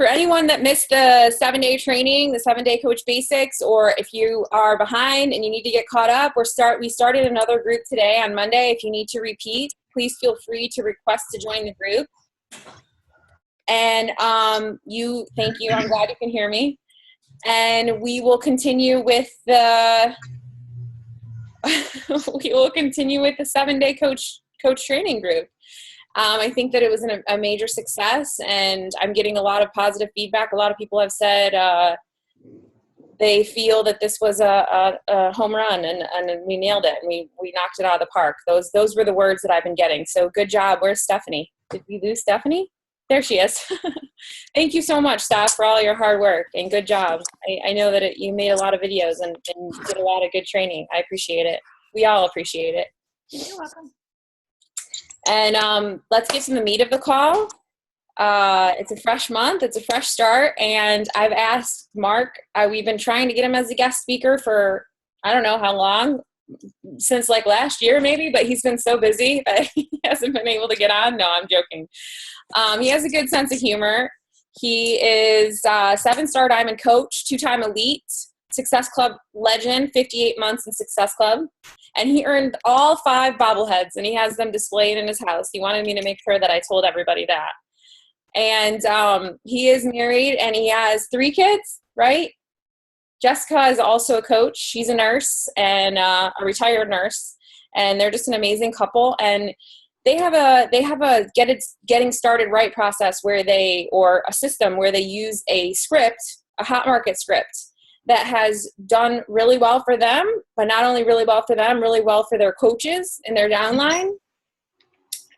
For anyone that missed the 7-day training, the 7-day coach basics, or if you are behind and you need to get caught up, we started another group today on Monday. If you need to repeat, please feel free to request to join the group. And thank you. I'm glad you can hear me. And we will continue with the 7-day coach training group. I think that it was a major success, and I'm getting a lot of positive feedback. A lot of people have said they feel that this was a home run, and we nailed it, and we knocked it out of the park. Those were the words that I've been getting. So good job. Where's Stephanie? Did we lose Stephanie? There she is. Thank you so much, Steph, for all your hard work, and good job. I know that you made a lot of videos and did a lot of good training. I appreciate it. We all appreciate it. You're welcome. And let's get to the meat of the call. It's a fresh month. It's a fresh start. And I've asked Mark, we've been trying to get him as a guest speaker for, I don't know how long, since like last year maybe, but he's been so busy that he hasn't been able to get on. No, I'm joking. He has a good sense of humor. He is a 7-star diamond coach, 2-time elite, Success Club legend, 58 months in Success Club. And he earned all 5 bobbleheads, and he has them displayed in his house. He wanted me to make sure that I told everybody that. And he is married, and he has 3 kids, right? Jessica is also a coach. She's a nurse, and a retired nurse. And they're just an amazing couple. And they have a getting started right process or a system where they use a script, a hot market script, that has done really well for them, but not only really well for them, really well for their coaches and their downline.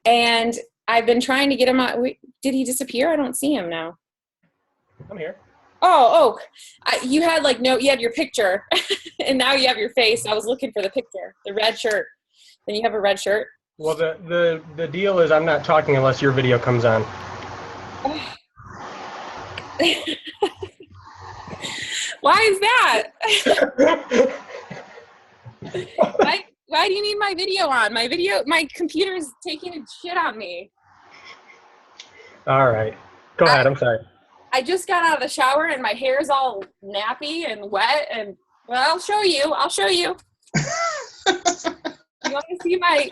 And I've been trying to get him on. Did he disappear? I don't see him now. I'm here. You had you had your picture and now you have your face. I was looking for the picture, the red shirt. Then you have a red shirt. Well, the deal is I'm not talking unless your video comes on. Why is that? Why do you need my video on? My computer's taking a shit on me. All right. Go ahead. I'm sorry. I just got out of the shower and my hair is all nappy and wet, and well, I'll show you. You want to see my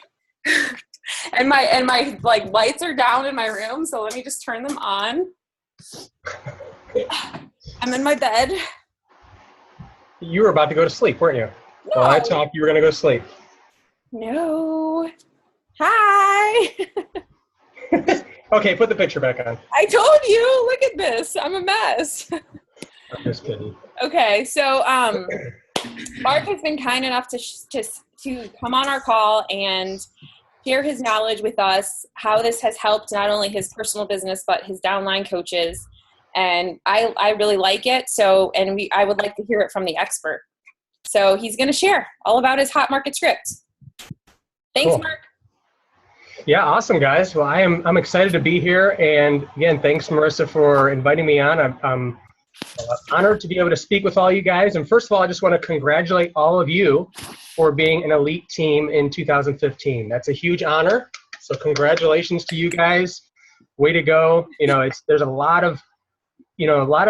and my lights are down in my room, so let me just turn them on. I'm in my bed. You were about to go to sleep, weren't you? No. While I talked, you were going to go to sleep. No. Hi. Okay, put the picture back on. I told you. Look at this. I'm a mess. I'm just kidding. Okay, so Mark has been kind enough to come on our call and share his knowledge with us, how this has helped not only his personal business, but his downline coaches. And I really like it. So, I would like to hear it from the expert. So he's going to share all about his hot market script. Thanks, Cool. Mark. Yeah, awesome, guys. Well, I'm excited to be here. And again, thanks, Marissa, for inviting me on. I'm honored to be able to speak with all you guys. And first of all, I just want to congratulate all of you for being an elite team in 2015. That's a huge honor. So congratulations to you guys. Way to go. There's a lot of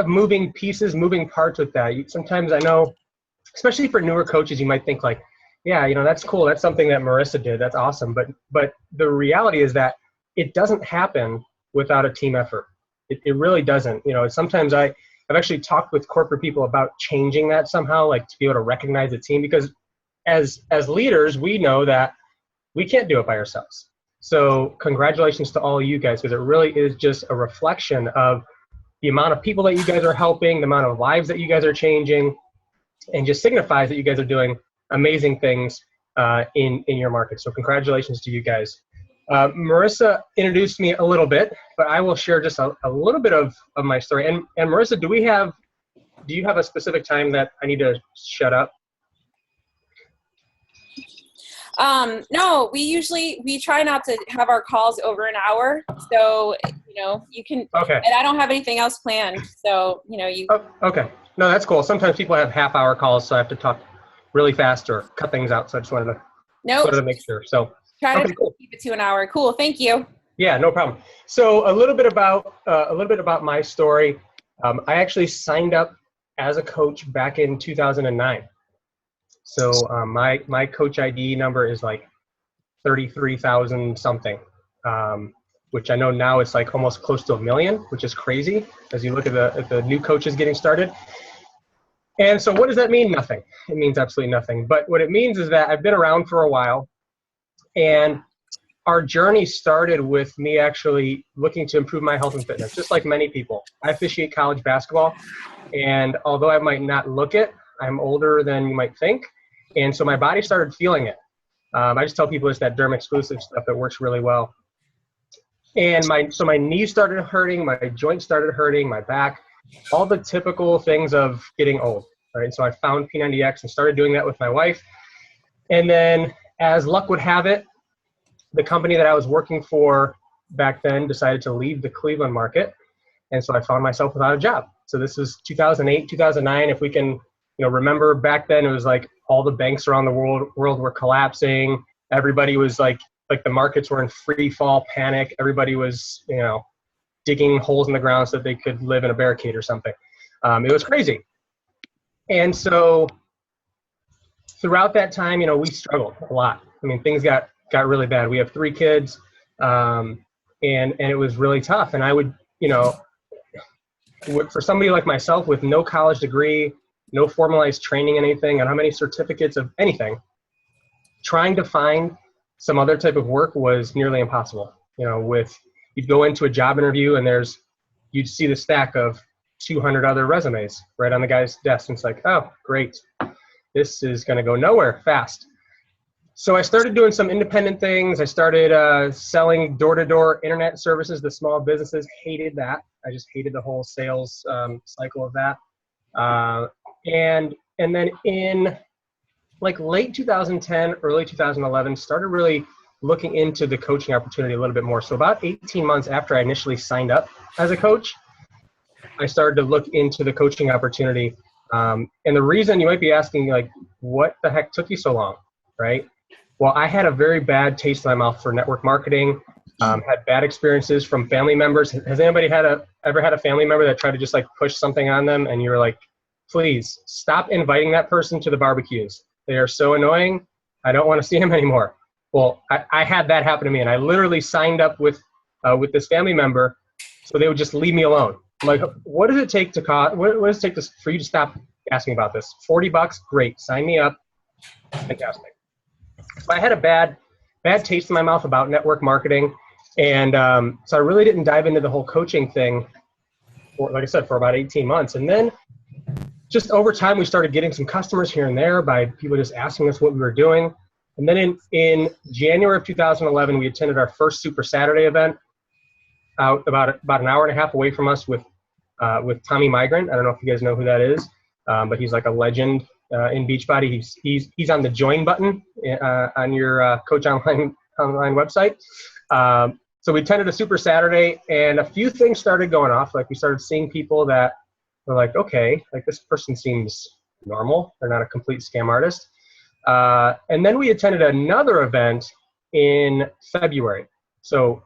moving pieces, moving parts with that. Sometimes I know, especially for newer coaches, you might think that's cool. That's something that Marissa did. That's awesome. But the reality is that it doesn't happen without a team effort. It really doesn't. Sometimes I've actually talked with corporate people about changing that somehow, like to be able to recognize the team, because as leaders, we know that we can't do it by ourselves. So congratulations to all of you guys, because it really is just a reflection of the amount of people that you guys are helping, the amount of lives that you guys are changing, and just signifies that you guys are doing amazing things in your market. So congratulations to you guys. Marissa introduced me a little bit, but I will share just a little bit of my story. And Marissa, do you have a specific time that I need to shut up? No, we try not to have our calls over an hour. So, you can, okay. And I don't have anything else planned. So, Oh, okay. No, that's cool. Sometimes people have half-hour calls, so I have to talk really fast or cut things out. So I just wanted to make sure. So try to keep it to an hour. Cool. Thank you. Yeah, no problem. So a little bit about my story. I actually signed up as a coach back in 2009. So my coach ID number is like 33,000 something, which I know now it's like almost close to 1 million, which is crazy as you look at the new coaches getting started. And so what does that mean? Nothing. It means absolutely nothing. But what it means is that I've been around for a while, and our journey started with me actually looking to improve my health and fitness, just like many people. I officiate college basketball, and although I might not look it, I'm older than you might think, and so my body started feeling it. I just tell people it's that derm exclusive stuff that works really well. And my knees started hurting, my joints started hurting, my back, all the typical things of getting old, right? So I found P90X and started doing that with my wife. And then as luck would have it, the company that I was working for back then decided to leave the Cleveland market. And so I found myself without a job. So this was 2008, 2009. If we can, remember back then, it was like all the banks around the world were collapsing. Everybody was like the markets were in free fall panic. Everybody was, digging holes in the ground so that they could live in a barricade or something. It was crazy. And so throughout that time, we struggled a lot. I mean, things got really bad. We have 3 kids, and it was really tough. And I would, for somebody like myself with no college degree, no formalized training in anything, and how many certificates of anything, trying to find some other type of work was nearly impossible. You'd go into a job interview and you'd see the stack of 200 other resumes right on the guy's desk. And it's like, oh, great. This is going to go nowhere fast. So I started doing some independent things. I started selling door-to-door internet services to small businesses. Hated that. I just hated the whole sales cycle of that. And then in like late 2010, early 2011, started really looking into the coaching opportunity a little bit more. So about 18 months after I initially signed up as a coach, I started to look into the coaching opportunity. And the reason you might be asking, like, what the heck took you so long, right? Well, I had a very bad taste in my mouth for network marketing, had bad experiences from family members. Has anybody ever had a family member that tried to just like push something on them and you're like, please stop inviting that person to the barbecues. They are so annoying. I don't want to see him anymore. Well, I had that happen to me, and I literally signed up with this family member so they would just leave me alone. I'm like, what does it take for you to stop asking about this? $40, great, sign me up, fantastic. So I had a bad taste in my mouth about network marketing, and so I really didn't dive into the whole coaching thing, like I said, for about 18 months. And then just over time, we started getting some customers here and there by people just asking us what we were doing. And then in January of 2011, we attended our first Super Saturday event out about an hour and a half away from us with Tommy Migrant. I don't know if you guys know who that is, but he's like a legend in Beachbody. He's on the join button on your Coach Online website. So we attended a Super Saturday, and a few things started going off. Like we started seeing people that were like, okay, like this person seems normal. They're not a complete scam artist. And then we attended another event in February. So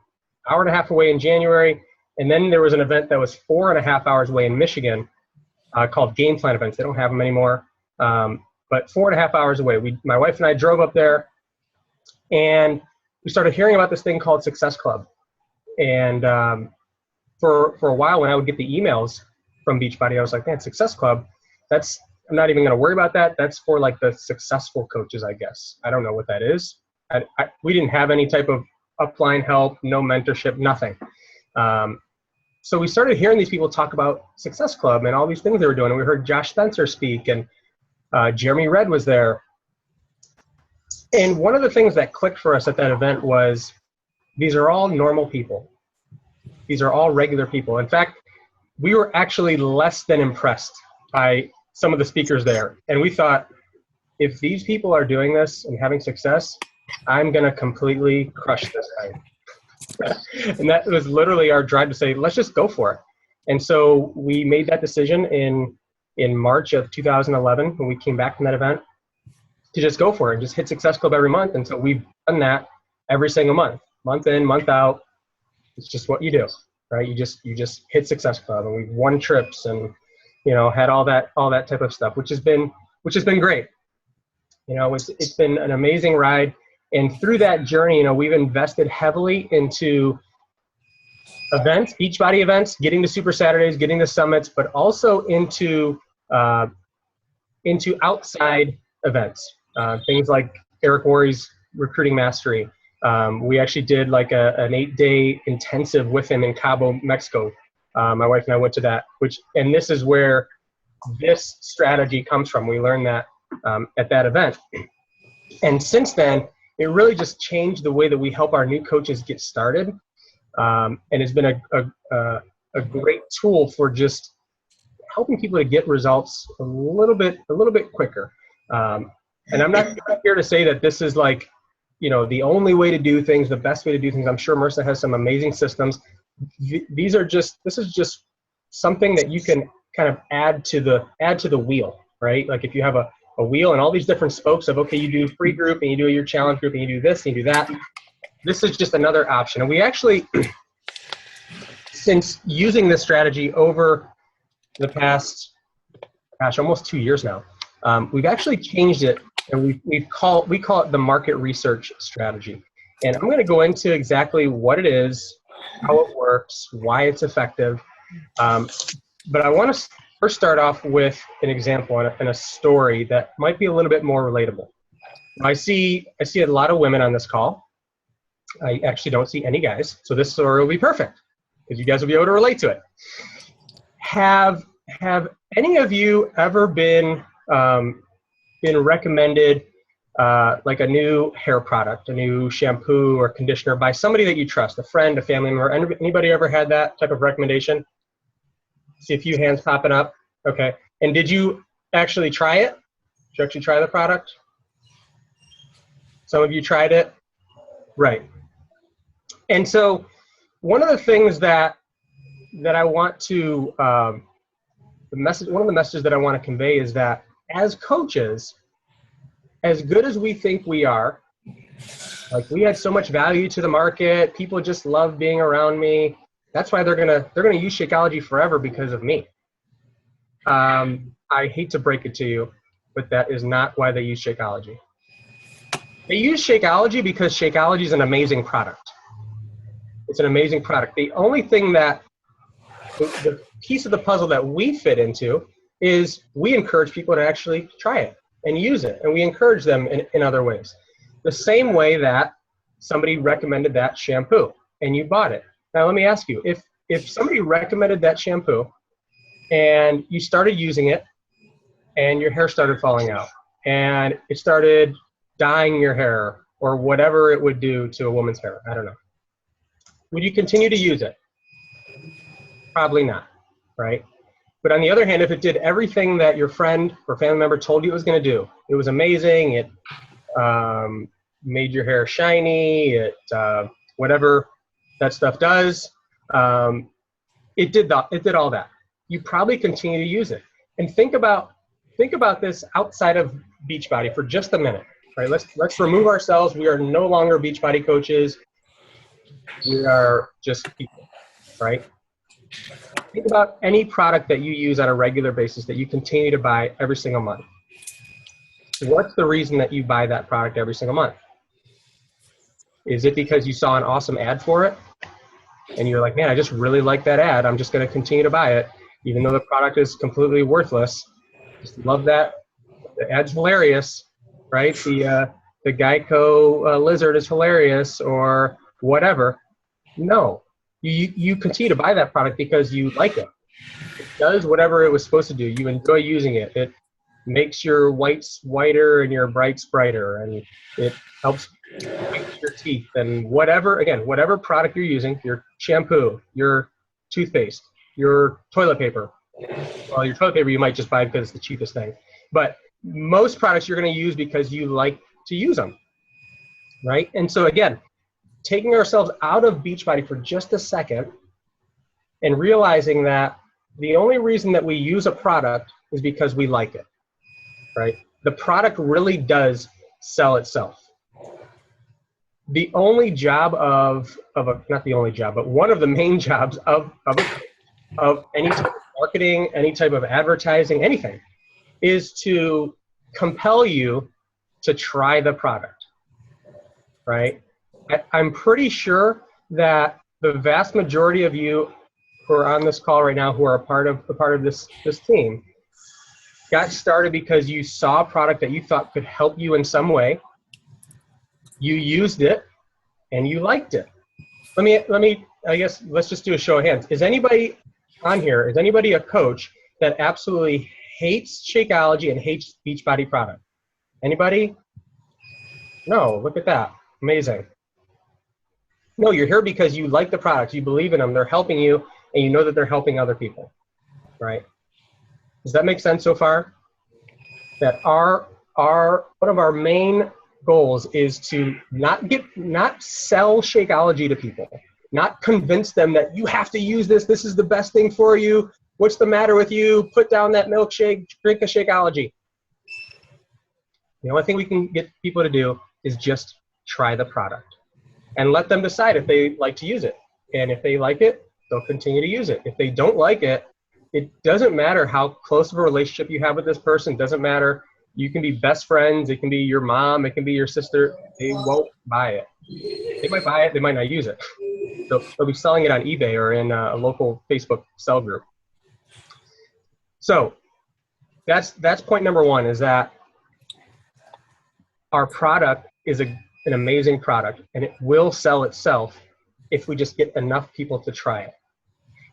hour and a half away in January. And then there was an event that was 4.5 hours away in Michigan called Game Plan events. They don't have them anymore. But 4.5 hours away. My wife and I drove up there, and we started hearing about this thing called Success Club. And for a while, when I would get the emails from Beachbody, I was like, man, Success Club, I'm not even going to worry about that. That's for like the successful coaches, I guess. I don't know what that is. We didn't have any type of upline help, no mentorship, nothing. So we started hearing these people talk about Success Club and all these things they were doing. And we heard Josh Spencer speak, and Jeremy Redd was there. And one of the things that clicked for us at that event was these are all normal people. These are all regular people. In fact, we were actually less than impressed by some of the speakers there. And we thought, if these people are doing this and having success, I'm going to completely crush this thing. And that was literally our drive to say, let's just go for it. And so we made that decision in March of 2011 when we came back from that event to just go for it, just hit Success Club every month. And so we've done that every single month in, month out. It's just what you do. right? You just hit Success Club, and we've won trips, and had all that type of stuff, which has been great. It's been an amazing ride, and through that journey, we've invested heavily into events, Beachbody events, getting to Super Saturdays, getting to summits, but also into outside events, things like Eric Worre's Recruiting Mastery. We actually did like an 8-day intensive with him in Cabo, Mexico. My wife and I went to that, and this is where this strategy comes from. We learned that at that event. And since then, it really just changed the way that we help our new coaches get started. And it's been a great tool for just helping people to get results a little bit quicker. And I'm not here to say that this is like, the only way to do things, the best way to do things. I'm sure Marissa has some amazing systems. This is just something that you can kind of add to the wheel, right? Like if you have a wheel and all these different spokes of, okay, you do free group and you do your challenge group and you do this and you do that. This is just another option. And we actually, since using this strategy over the past, almost 2 years now, we've actually changed it, and we call it the market research strategy. And I'm going to go into exactly what it is, how it works, why it's effective. But I want to first start off with an example and a story that might be a little bit more relatable. I see a lot of women on this call. I actually don't see any guys, so this story will be perfect because you guys will be able to relate to it. Have any of you ever been recommended like a new hair product, a new shampoo or conditioner by somebody that you trust, a friend, a family member? Anybody ever had that type of recommendation? See a few hands popping up. Okay. And did you actually try it? Did you actually try the product? Some of you tried it? Right. And so one of the things that I want to, one of the messages that I want to convey is that as coaches, as good as we think we are, like we add so much value to the market, people just love being around me. That's why they're gonna use Shakeology forever because of me. I hate to break it to you, but that is not why they use Shakeology. They use Shakeology because Shakeology is an amazing product. It's an amazing product. The only thing that the piece of the puzzle that we fit into is we encourage people to actually try it and use it, and we encourage them in other ways. The same way that somebody recommended that shampoo and you bought it. Now let me ask you, if somebody recommended that shampoo and you started using it and your hair started falling out and it started dyeing your hair or whatever it would do to a woman's hair, I don't know, would you continue to use it? Probably not, right? But on the other hand, if it did everything that your friend or family member told you it was going to do, it was amazing, it made your hair shiny, it whatever that stuff does, it did all that. You probably continue to use it. And think about this outside of Beachbody for just a minute, right? Let's remove ourselves. We are no longer Beachbody coaches. We are just people, right? Think about any product that you use on a regular basis that you continue to buy every single month. What's the reason that you buy that product every single month? Is it because you saw an awesome ad for it? And you're like, man, I just really like that ad. I'm just going to continue to buy it, even though the product is completely worthless. Just love that. The ad's hilarious, right? The Geico lizard is hilarious or whatever. No. You continue to buy that product because you like it. It does whatever it was supposed to do. You enjoy using it. It makes your whites whiter and your brights brighter, and it helps fix your teeth and whatever product you're using, your shampoo, your toothpaste, your toilet paper. Well, your toilet paper you might just buy because it's the cheapest thing. But most products you're going to use because you like to use them, right? And so again, taking ourselves out of Beachbody for just a second and realizing that the only reason that we use a product is because we like it, right? The product really does sell itself. the only job not the only job, but one of the main jobs of any type of marketing, any type of advertising, anything, is to compel you to try the product, right? I'm pretty sure that the vast majority of you who are on this call right now, who are a part of this team, got started because you saw a product that you thought could help you in some way. You used it and you liked it. Let me, I guess, let's just do a show of hands. Is anybody on here, is anybody a coach that absolutely hates Shakeology and hates Beachbody product? Anybody? No, look at that. Amazing. No, you're here because you like the products, you believe in them, they're helping you, and you know that they're helping other people, right? Does that make sense so far? That one of our main goals is to not sell Shakeology to people, not convince them that you have to use this is the best thing for you, what's the matter with you, put down that milkshake, drink a Shakeology. The only thing we can get people to do is just try the product and let them decide if they like to use it. And if they like it, they'll continue to use it. If they don't like it, it doesn't matter how close of a relationship you have with this person. It doesn't matter. You can be best friends. It can be your mom. It can be your sister. They won't buy it. They might buy it. They might not use it. They'll be selling it on eBay or in a local Facebook sell group. So that's point number one, is that our product is an amazing product, and it will sell itself if we just get enough people to try it.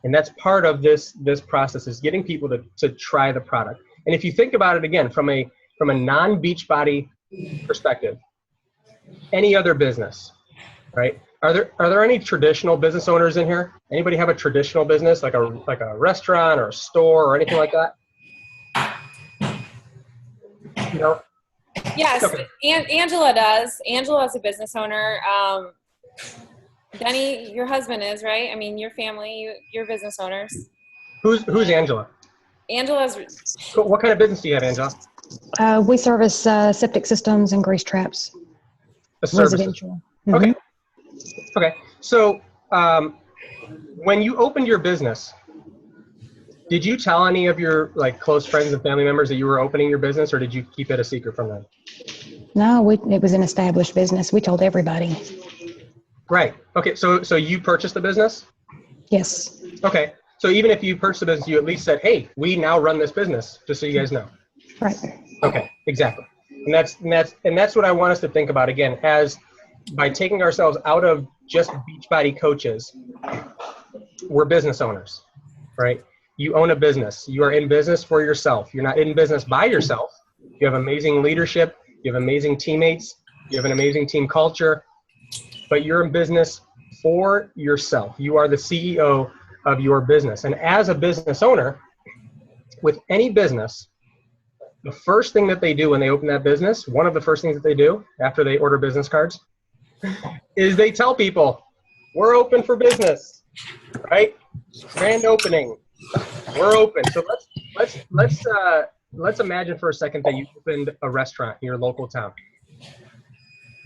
And that's part of this process, is getting people to try the product. And if you think about it again from a non-Beachbody perspective, any other business, right? Are there any traditional business owners in here? Anybody have a traditional business, like a restaurant or a store or anything like that? No. Yes, Okay. Angela does. Angela's a business owner. Denny, your husband is, right? I mean, your family, you're business owners. Who's Angela? Angela's. Cool. What kind of business do you have, Angela? We service septic systems and grease traps. Residential. Mm-hmm. Okay. Okay. So when you opened your business, did you tell any of your close friends and family members that you were opening your business, or did you keep it a secret from them? No, it was an established business. We told everybody. Right. Okay. So you purchased the business? Yes. Okay. So even if you purchased the business, you at least said, "Hey, we now run this business," just so you guys know. Right. Okay. Exactly. And that's what I want us to think about again, as by taking ourselves out of just Beachbody coaches, we're business owners, right? You own a business. You are in business for yourself. You're not in business by yourself. You have amazing leadership. You have amazing teammates. You have an amazing team culture. But you're in business for yourself. You are the CEO of your business. And as a business owner, with any business, the first thing that they do when they open that business, one of the first things that they do after they order business cards, is they tell people, "We're open for business," right? Grand opening. We're open. So let's imagine for a second that you opened a restaurant in your local town.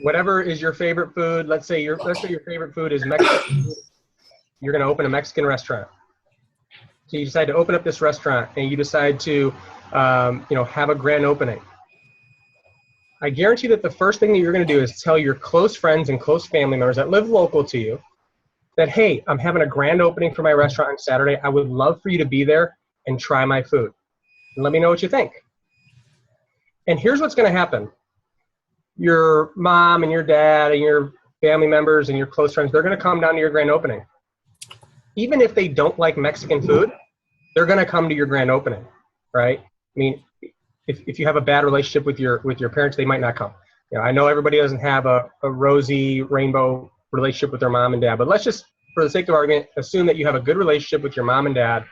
Whatever is your favorite food, let's say your favorite food is Mexican food. You're going to open a Mexican restaurant. So you decide to open up this restaurant, and you decide to have a grand opening. I guarantee that the first thing that you're going to do is tell your close friends and close family members that live local to you that, "Hey, I'm having a grand opening for my restaurant on Saturday. I would love for you to be there and try my food. And let me know what you think." And here's what's going to happen. Your mom and your dad and your family members and your close friends, they're going to come down to your grand opening. Even if they don't like Mexican food, they're going to come to your grand opening, right? I mean, if you have a bad relationship with your parents, they might not come. I know everybody doesn't have a rosy rainbow relationship with their mom and dad, but let's just, for the sake of argument, assume that you have a good relationship with your mom and dad.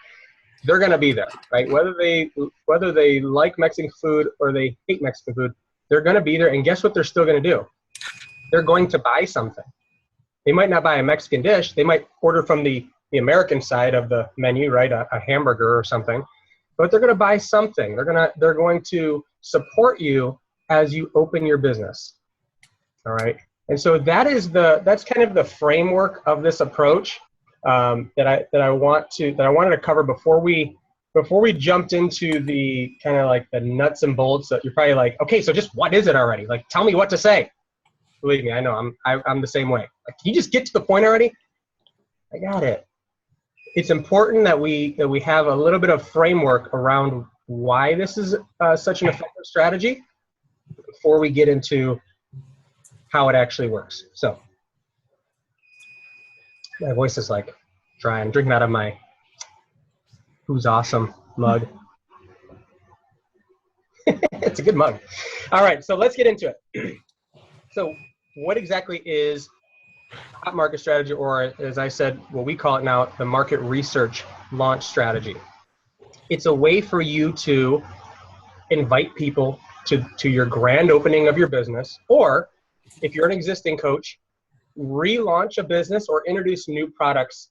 They're going to be there, right? Whether they like Mexican food or they hate Mexican food, they're going to be there. And guess what they're still going to do? They're going to buy something. They might not buy a Mexican dish. They might order from the American side of the menu, right? A hamburger or something. But they're going to buy something. They're going to support you as you open your business. All right. And so that's kind of the framework of this approach that I wanted to cover before we jumped into the kind of like the nuts and bolts that you're probably like, okay, so just what is it already? Like, tell me what to say. Believe me, I know I'm the same way. Like, can you just get to the point already? I got it. It's important that we have a little bit of framework around why this is such an effective strategy before we get into how it actually works. So my voice is like dry. I'm drinking out of my Who's Awesome mug. It's a good mug. All right, so let's get into it. So what exactly is hot market strategy, or as I said, what we call it now, the market research launch strategy? It's a way for you to invite people to your grand opening of your business, or if you're an existing coach, relaunch a business or introduce new products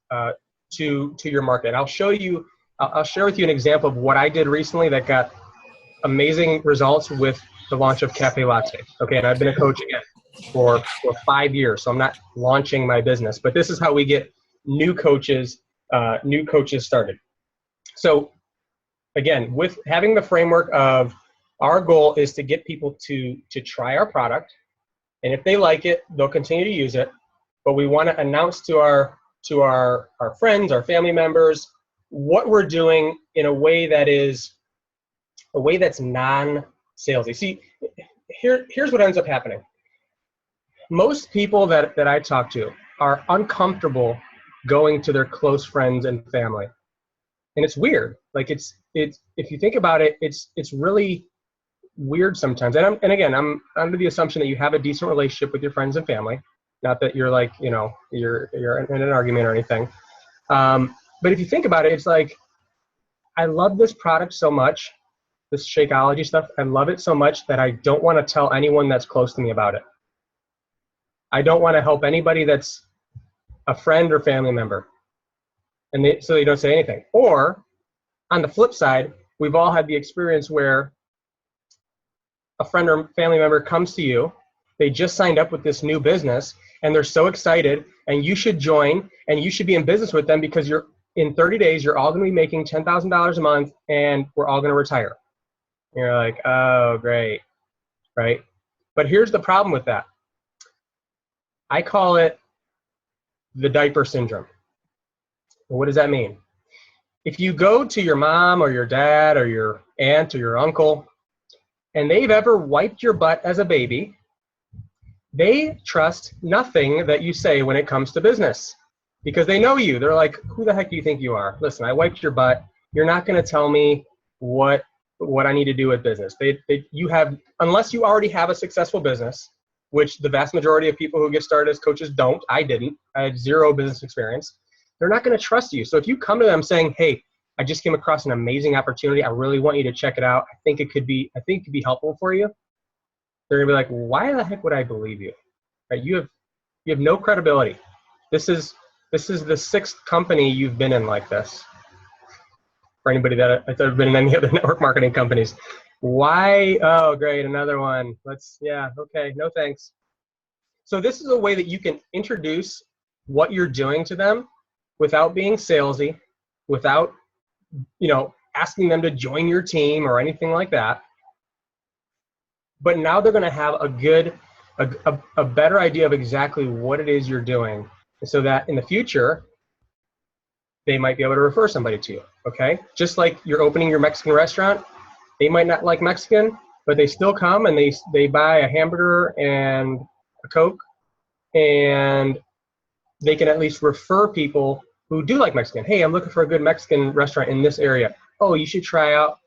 to your market. I'll share with you an example of what I did recently that got amazing results with the launch of Cafe Latte. Okay, and I've been a coach again for 5 years, so I'm not launching my business, but this is how we get new coaches started. So again, with having the framework of our goal is to get people to try our product, and if they like it, they'll continue to use it. But we want to announce to our friends, our family members, what we're doing in a way that's non-salesy. See, here's what ends up happening. Most people that I talk to are uncomfortable going to their close friends and family. And it's weird. Like it's if you think about it, it's really weird sometimes. And again, I'm under the assumption that you have a decent relationship with your friends and family. Not that you're like, you're in an argument or anything. But if you think about it, it's like, I love this product so much, this Shakeology stuff. I love it so much that I don't want to tell anyone that's close to me about it. I don't want to help anybody that's a friend or family member. So they don't say anything. Or on the flip side, we've all had the experience where a friend or family member comes to you, they just signed up with this new business and they're so excited, and you should join and you should be in business with them because in 30 days, you're all going to be making $10,000 a month and we're all going to retire. And you're like, oh, great, right? But here's the problem with that. I call it the diaper syndrome. What does that mean? If you go to your mom or your dad or your aunt or your uncle and they've ever wiped your butt as a baby, they trust nothing that you say when it comes to business because they know you. They're like, who the heck do you think you are? Listen, I wiped your butt. You're not going to tell me what I need to do with business. Unless you already have a successful business, which the vast majority of people who get started as coaches don't. I didn't. I had zero business experience. They're not going to trust you. So if you come to them saying, hey, I just came across an amazing opportunity. I really want you to check it out. I think it could be helpful for you. They're going to be like, why the heck would I believe you? Right? You have no credibility. This is the sixth company you've been in like this. For anybody that's ever been in any other network marketing companies. Why? Oh, great, another one. Okay, no thanks. So this is a way that you can introduce what you're doing to them without being salesy, without, asking them to join your team or anything like that. But now they're going to have a better idea of exactly what it is you're doing, so that in the future, they might be able to refer somebody to you, okay? Just like you're opening your Mexican restaurant, they might not like Mexican, but they still come and they buy a hamburger and a Coke, and they can at least refer people who do like Mexican. Hey, I'm looking for a good Mexican restaurant in this area. Oh, you should try out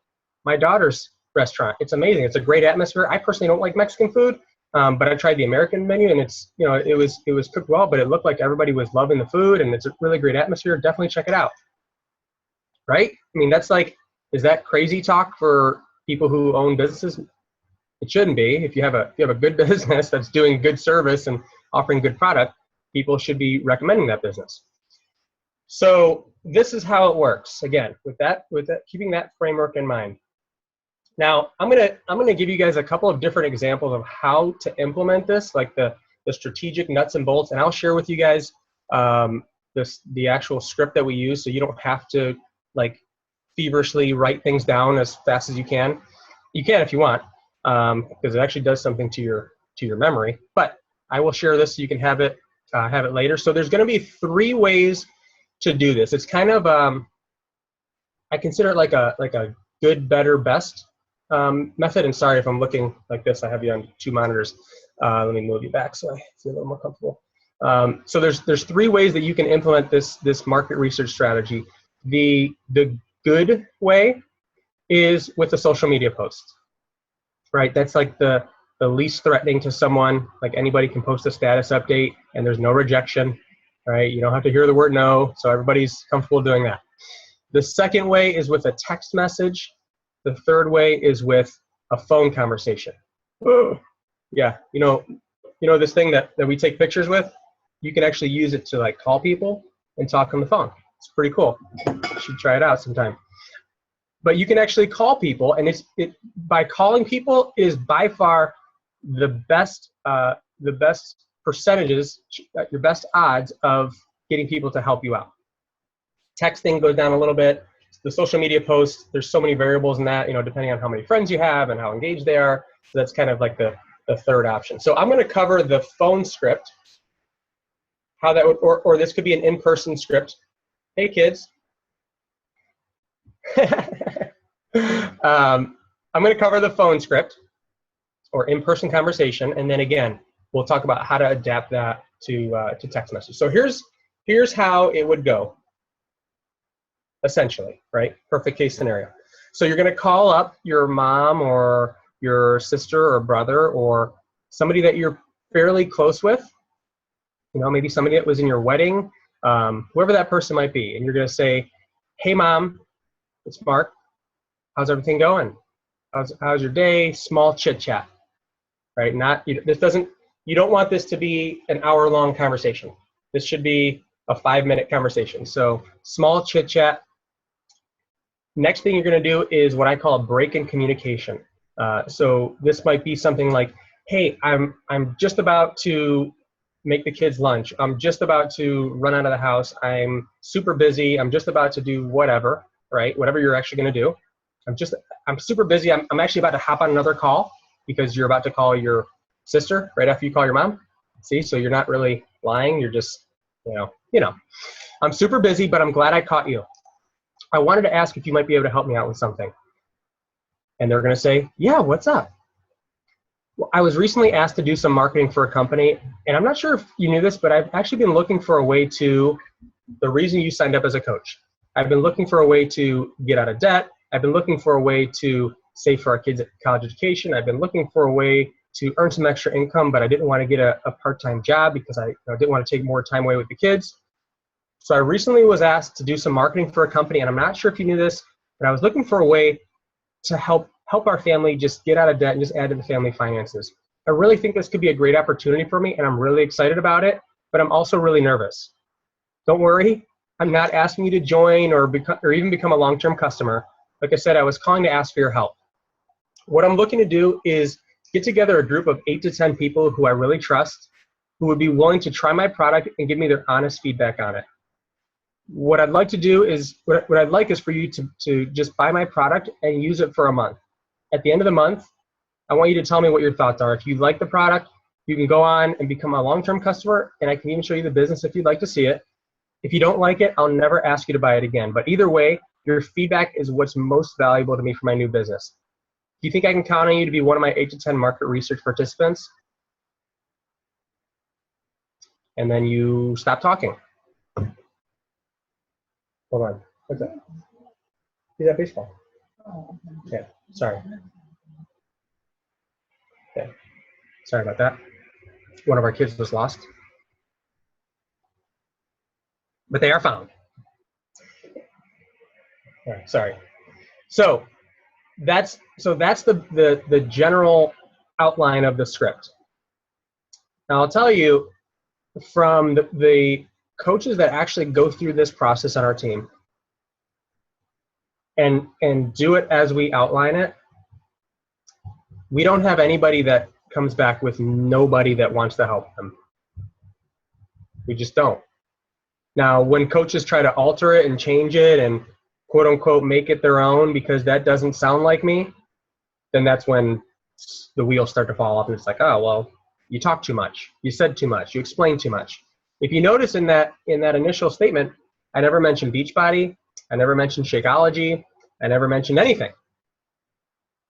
my daughter's restaurant. It's amazing. It's a great atmosphere. I personally don't like Mexican food, but I tried the American menu, and it's, it was cooked well, but it looked like everybody was loving the food, and it's a really great atmosphere. Definitely check it out. Right? I mean, that's like, is that crazy talk for people who own businesses? It shouldn't be. If you have a good business that's doing good service and offering good product, people should be recommending that business. So this is how it works. Again, with that, keeping that framework in mind. Now, I'm gonna give you guys a couple of different examples of how to implement this, like the the strategic nuts and bolts, and I'll share with you guys the actual script that we use, so you don't have to like feverishly write things down as fast as you can. You can if you want, because it actually does something to your memory. But I will share this so you can have it later. So there's going to be 3 ways to do this. It's kind of I consider it like a good, better, best method. And sorry if I'm looking like this. I have you on 2 monitors. Let me move you back so I feel a little more comfortable. So there's 3 ways that you can implement this market research strategy. The good way is with a social media post, right? That's like the least threatening to someone. Like anybody can post a status update and there's no rejection, right? You don't have to hear the word no, so everybody's comfortable doing that. The second way is with a text message. The third way is with a phone conversation. Whoa. Yeah, you know this thing that we take pictures with? You can actually use it to like call people and talk on the phone. It's pretty cool. You should try it out sometime. But you can actually call people, and by calling people is by far the best percentages, your best odds of getting people to help you out. Texting goes down a little bit. The social media posts, there's so many variables in that, depending on how many friends you have and how engaged they are. So that's kind of like the third option. So I'm going to cover the phone script, how that would, or this could be an in-person script. Hey kids. I'm going to cover the phone script or in-person conversation, and then again, we'll talk about how to adapt that to text message. So here's how it would go, essentially, right? Perfect case scenario. So you're going to call up your mom or your sister or brother or somebody that you're fairly close with, maybe somebody that was in your wedding, whoever that person might be, and you're going to say, hey mom, it's Mark. How's everything going? How's your day? Small chit chat, right? You don't want this to be an hour-long conversation. This should be a 5-minute conversation. So small chit chat. Next thing you're going to do is what I call a break in communication. So this might be something like, hey, I'm just about to make the kids lunch. I'm just about to run out of the house. I'm super busy. I'm just about to do whatever, right? Whatever you're actually going to do. I'm super busy. I'm actually about to hop on another call because you're about to call your sister right after you call your mom. See, so you're not really lying. You're just, I'm super busy, but I'm glad I caught you. I wanted to ask if you might be able to help me out with something. And they're going to say, yeah, what's up? Well, I was recently asked to do some marketing for a company, and I'm not sure if you knew this, but I've actually been looking for a way to, the reason you signed up as a coach, I've been looking for a way to get out of debt. I've been looking for a way to save for our kids' college education. I've been looking for a way to earn some extra income, but I didn't want to get a part-time job because I didn't want to take more time away with the kids. So I recently was asked to do some marketing for a company, and I'm not sure if you knew this, but I was looking for a way to help our family just get out of debt and just add to the family finances. I really think this could be a great opportunity for me, and I'm really excited about it, but I'm also really nervous. Don't worry, I'm not asking you to join or even become a long-term customer. Like I said, I was calling to ask for your help. What I'm looking to do is get together a group of 8 to 10 people who I really trust, who would be willing to try my product and give me their honest feedback on it. What I'd like to do is, what I'd like is for you to just buy my product and use it for a month. At the end of the month, I want you to tell me what your thoughts are. If you like the product, you can go on and become a long-term customer, and I can even show you the business if you'd like to see it. If you don't like it, I'll never ask you to buy it again. But either way, your feedback is what's most valuable to me for my new business. Do you think I can count on you to be one of my 8 to 10 market research participants? And then you stop talking. Hold on. What's that? Is that baseball? Yeah, sorry. Okay. Sorry about that. One of our kids was lost. But they are found. All right, sorry. So that's the general outline of the script. Now I'll tell you, from the coaches that actually go through this process on our team and do it as we outline it, we don't have anybody that comes back with nobody that wants to help them. We just don't. Now, when coaches try to alter it and change it and quote unquote make it their own because that doesn't sound like me, then that's when the wheels start to fall off and it's like, oh, well, you talk too much. You said too much. You explained too much. If you notice in that initial statement, I never mentioned Beachbody. I never mentioned Shakeology. I never mentioned anything,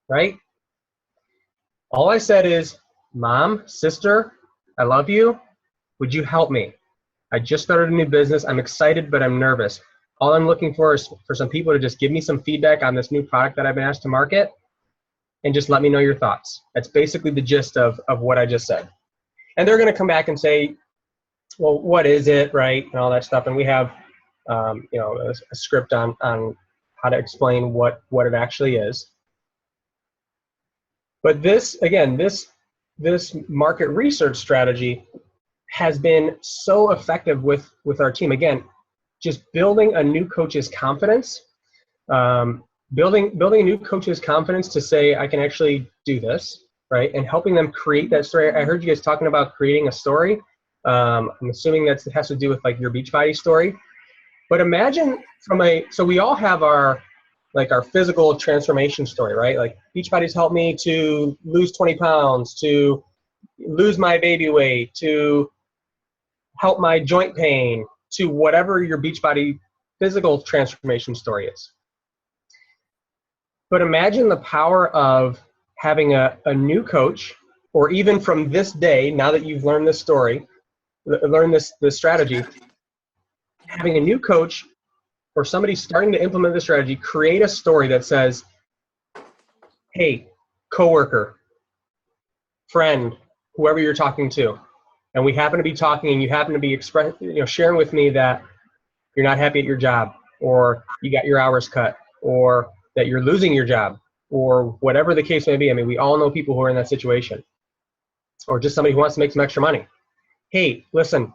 right? All I said is, Mom, sister, I love you. Would you help me? I just started a new business. I'm excited, but I'm nervous. All I'm looking for is for some people to just give me some feedback on this new product that I've been asked to market and just let me know your thoughts. That's basically the gist of what I just said. And they're going to come back and say, well, what is it, right, and all that stuff. And we have a script on how to explain what it actually is. But this market research strategy has been so effective with our team. Again, just building a new coach's confidence, building a new coach's confidence to say, I can actually do this, right? And helping them create that story. I heard you guys talking about creating a story. I'm assuming that has to do with like your Beachbody story. But imagine so we all have our physical transformation story, right? Like Beachbody's helped me to lose 20 pounds, to lose my baby weight, to help my joint pain, to whatever your Beachbody physical transformation story is. But imagine the power of having a new coach, or even from this day, now that you've learned this story, learned this strategy, having a new coach or somebody starting to implement the strategy, create a story that says, hey, coworker, friend, whoever you're talking to, and we happen to be talking and you happen to be sharing with me that you're not happy at your job, or you got your hours cut, or that you're losing your job, or whatever the case may be. I mean, we all know people who are in that situation, or just somebody who wants to make some extra money. Hey, listen,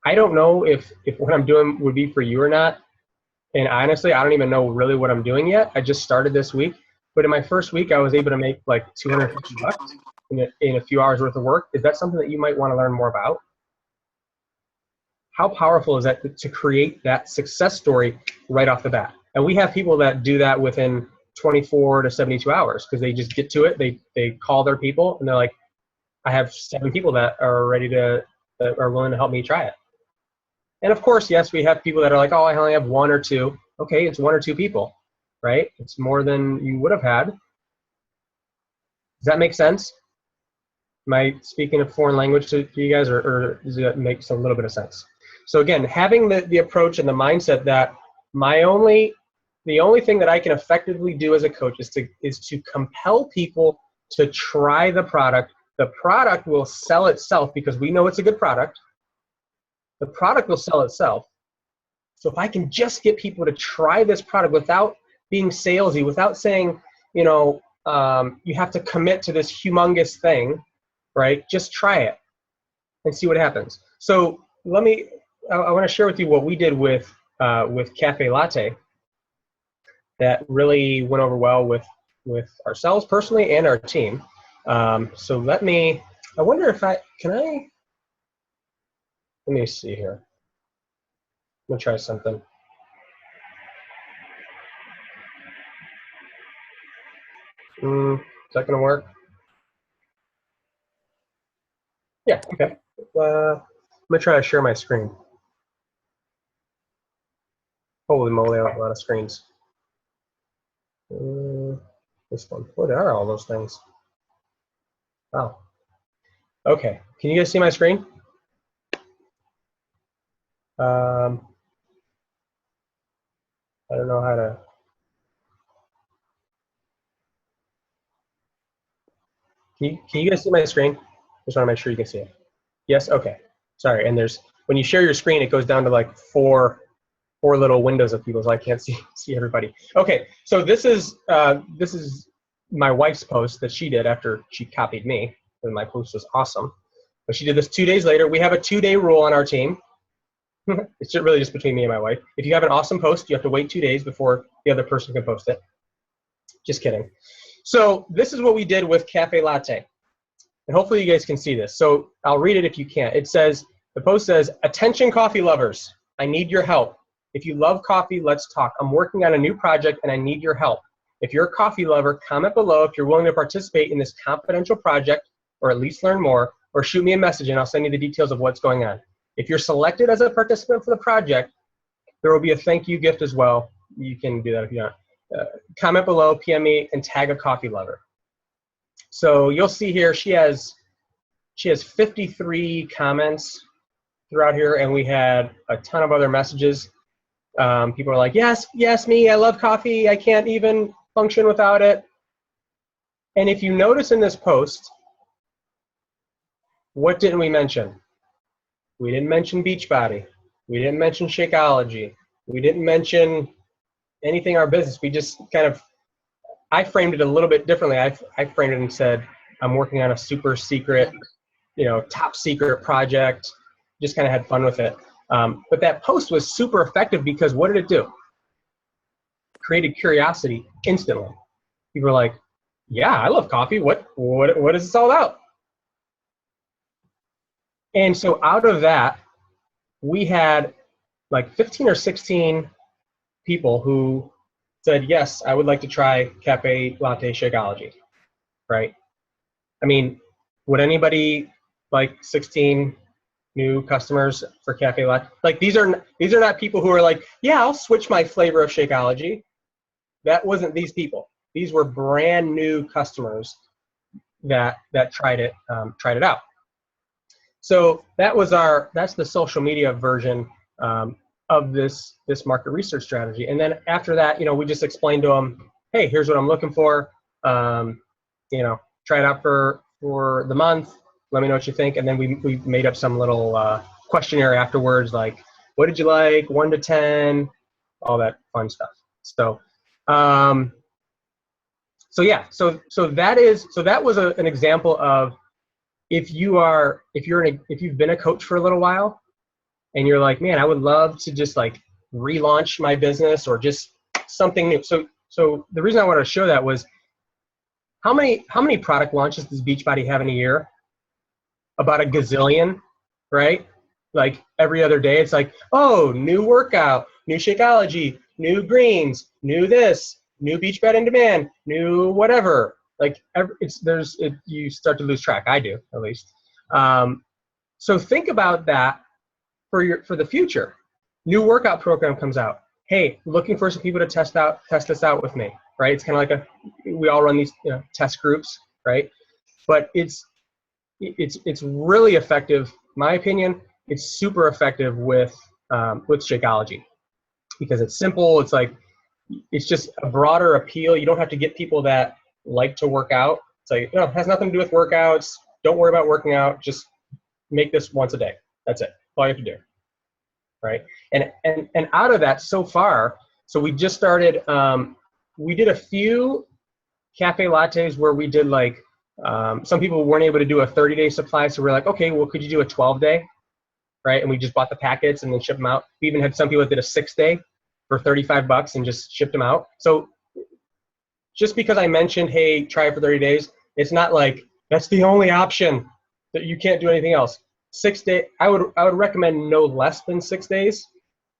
I don't know if what I'm doing would be for you or not. And honestly, I don't even know really what I'm doing yet. I just started this week. But in my first week, I was able to make like $250 in a few hours worth of work. Is that something that you might want to learn more about? How powerful is that to create that success story right off the bat? And we have people that do that within 24 to 72 hours because they just get to it. They call their people and they're like, I have 7 people that are that are willing to help me try it. And of course, yes, we have people that are like, oh, I only have 1 or 2. Okay, it's 1 or 2 people, right? It's more than you would have had. Does that make sense? Am I speaking a foreign language to you guys, or does it make a little bit of sense? So again, having the approach and the mindset that the only thing that I can effectively do as a coach is to compel people to try the product. The product will sell itself because we know it's a good product. The product will sell itself. So if I can just get people to try this product without being salesy, without saying, you have to commit to this humongous thing, right? Just try it and see what happens. So I want to share with you what we did with Cafe Latte that really went over well with ourselves personally and our team. So I wonder if let me see here. I'm gonna try something. Is that gonna work? Yeah, okay. I'm gonna try to share my screen. Holy moly, I have a lot of screens. This one. What are all those things? Oh. Okay. Can you guys see my screen? I don't know how to. Can you guys see my screen? Just want to make sure you can see it. Yes? Okay. Sorry. And when you share your screen, it goes down to like four little windows of people, so I can't see everybody. Okay. So this is my wife's post that she did after she copied me, and my post was awesome. But she did this 2 days later. We have a 2-day rule on our team. It's really just between me and my wife. If you have an awesome post, you have to wait 2 days before the other person can post it. Just kidding. So this is what we did with Cafe Latte. and hopefully you guys can see this. So I'll read it if you can't. It says, the post says, "Attention coffee lovers, I need your help. If you love coffee, let's talk. I'm working on a new project and I need your help. If you're a coffee lover, comment below if you're willing to participate in this confidential project or at least learn more, or shoot me a message and I'll send you the details of what's going on. If you're selected as a participant for the project, there will be a thank you gift as well. You can do that if you want. Comment below, PM me, and tag a coffee lover." So you'll see here she has 53 comments throughout here, and we had a ton of other messages. People are like, yes, yes, me, I love coffee. I can't even function without it. And if you notice in this post, what didn't we mention? We didn't mention Beachbody. We didn't mention Shakeology. We didn't mention anything our business. We just kind of, I framed it a little bit differently. I framed it and said, I'm working on a super secret, top secret project. Just kind of had fun with it. But that post was super effective because what did it do? Created curiosity instantly. People were like, yeah, I love coffee. What is this all about? And so out of that, we had like 15 or 16 people who said, yes, I would like to try Cafe Latte Shakeology, right? I mean, would anybody like 16 new customers for Cafe Latte? Like these are not people who are like, yeah, I'll switch my flavor of Shakeology. That wasn't these people. These were brand new customers that tried it out. So that's the social media version of this market research strategy. And then after that, we just explained to them, hey, here's what I'm looking for. Try it out for the month. Let me know what you think. And then we made up some little questionnaire afterwards, like, what did you like, 1 to 10, all that fun stuff. So, that was an example of if you've been a coach for a little while and you're like, man, I would love to just like relaunch my business or just something new. So the reason I wanted to show that was how many product launches does Beachbody have in a year? About a gazillion, right? Like every other day, it's like, oh, new workout, new Shakeology, new greens, new this, new Beachbody on Demand, new whatever. Like you start to lose track. I do, at least. So think about that for the future. New workout program comes out. Hey, looking for some people to test this out with me, right? It's kind of like we all run these test groups, right? But it's really effective. In my opinion, it's super effective with Shakeology because it's simple. It's just a broader appeal. You don't have to get people that like to work out. It's like, it has nothing to do with workouts. Don't worry about working out. Just make this once a day. That's it. All you have to do, right? And out of that so far, so we just started. We did a few cafe lattes where we did like some people weren't able to do a 30-day supply, so we're like, okay, well, could you do a 12-day, right? And we just bought the packets and then shipped them out. We even had some people that did a 6-day for $35 and just shipped them out. So just because I mentioned, hey, try it for 30 days, it's not like that's the only option that you can't do anything else. 6 day, I would recommend no less than 6 days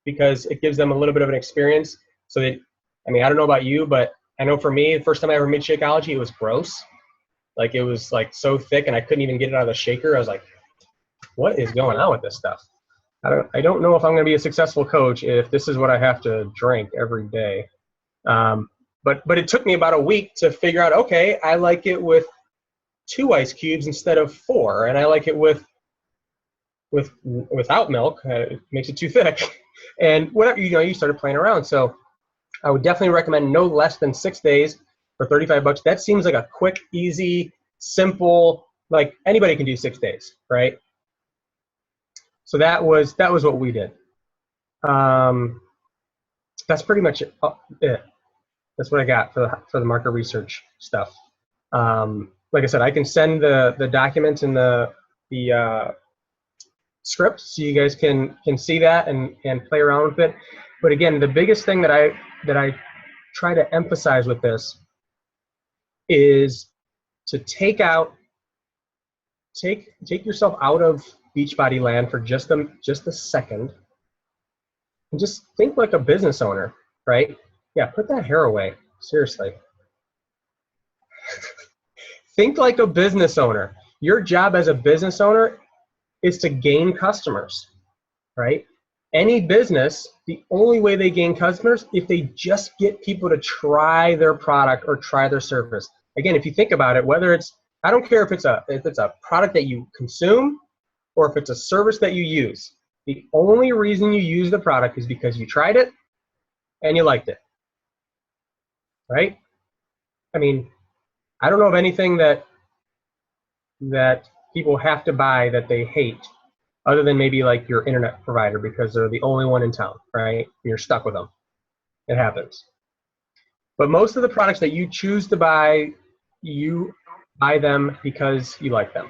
because it gives them a little bit of an experience. So that, I mean, I don't know about you, but I know for me, the first time I ever made Shakeology, it was gross. Like it was like so thick and I couldn't even get it out of the shaker. I was like, what is going on with this stuff? I don't know if I'm going to be a successful coach if this is what I have to drink every day. But it took me about a week to figure out, okay, I like it with 2 ice cubes instead of 4, and I like it without milk. It makes it too thick, and whatever, you started playing around. So I would definitely recommend no less than 6 days for $35. That seems like a quick, easy, simple, like anybody can do 6 days, right? So that was what we did. That's pretty much it. That's what I got for the market research stuff. Like I said, I can send the documents and the script so you guys can see that and play around with it. But again, the biggest thing that I try to emphasize with this is to take out take yourself out of Beachbody land for just a second and just think like a business owner, right? Yeah, put that hair away. Seriously. Think like a business owner. Your job as a business owner is to gain customers, right? Any business, the only way they gain customers if they just get people to try their product or try their service. Again, if you think about it, whether it's, I don't care if it's a product that you consume or if it's a service that you use. The only reason you use the product is because you tried it and you liked it, right? I mean, I don't know of anything that people have to buy that they hate, other than maybe like your internet provider because they're the only one in town, right? You're stuck with them. It happens. But most of the products that you choose to buy, you buy them because you like them,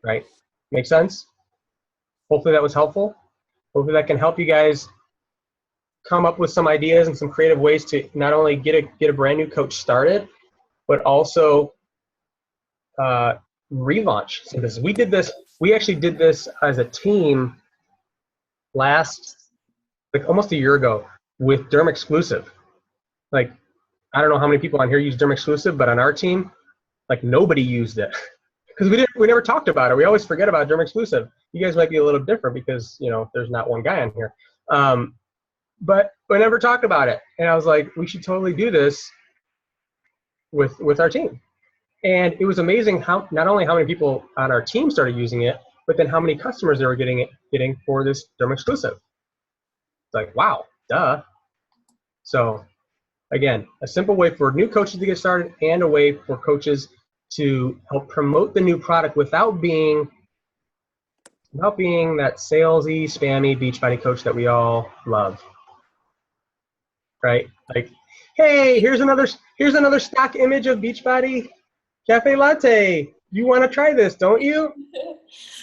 right? Make sense? Hopefully that was helpful. Hopefully that can help you guys come up with some ideas and some creative ways to not only get a brand new coach started, but also relaunch some business. We actually did this as a team almost a year ago with Derm Exclusive. Like, I don't know how many people on here use Derm Exclusive, but on our team, like nobody used it because we never talked about it. We always forget about Derm Exclusive. You guys might be a little different because, you know, there's not one guy on here. But we never talked about it. And I was like, we should totally do this with our team. And it was amazing how not only how many people on our team started using it, but then how many customers they were getting for this Derm Exclusive. It's like, wow, duh. So again, a simple way for new coaches to get started and a way for coaches to help promote the new product without being that salesy, spammy Beachbody coach that we all love. Right? Like, hey, here's another stock image of Beachbody Cafe Latte. You want to try this, don't you?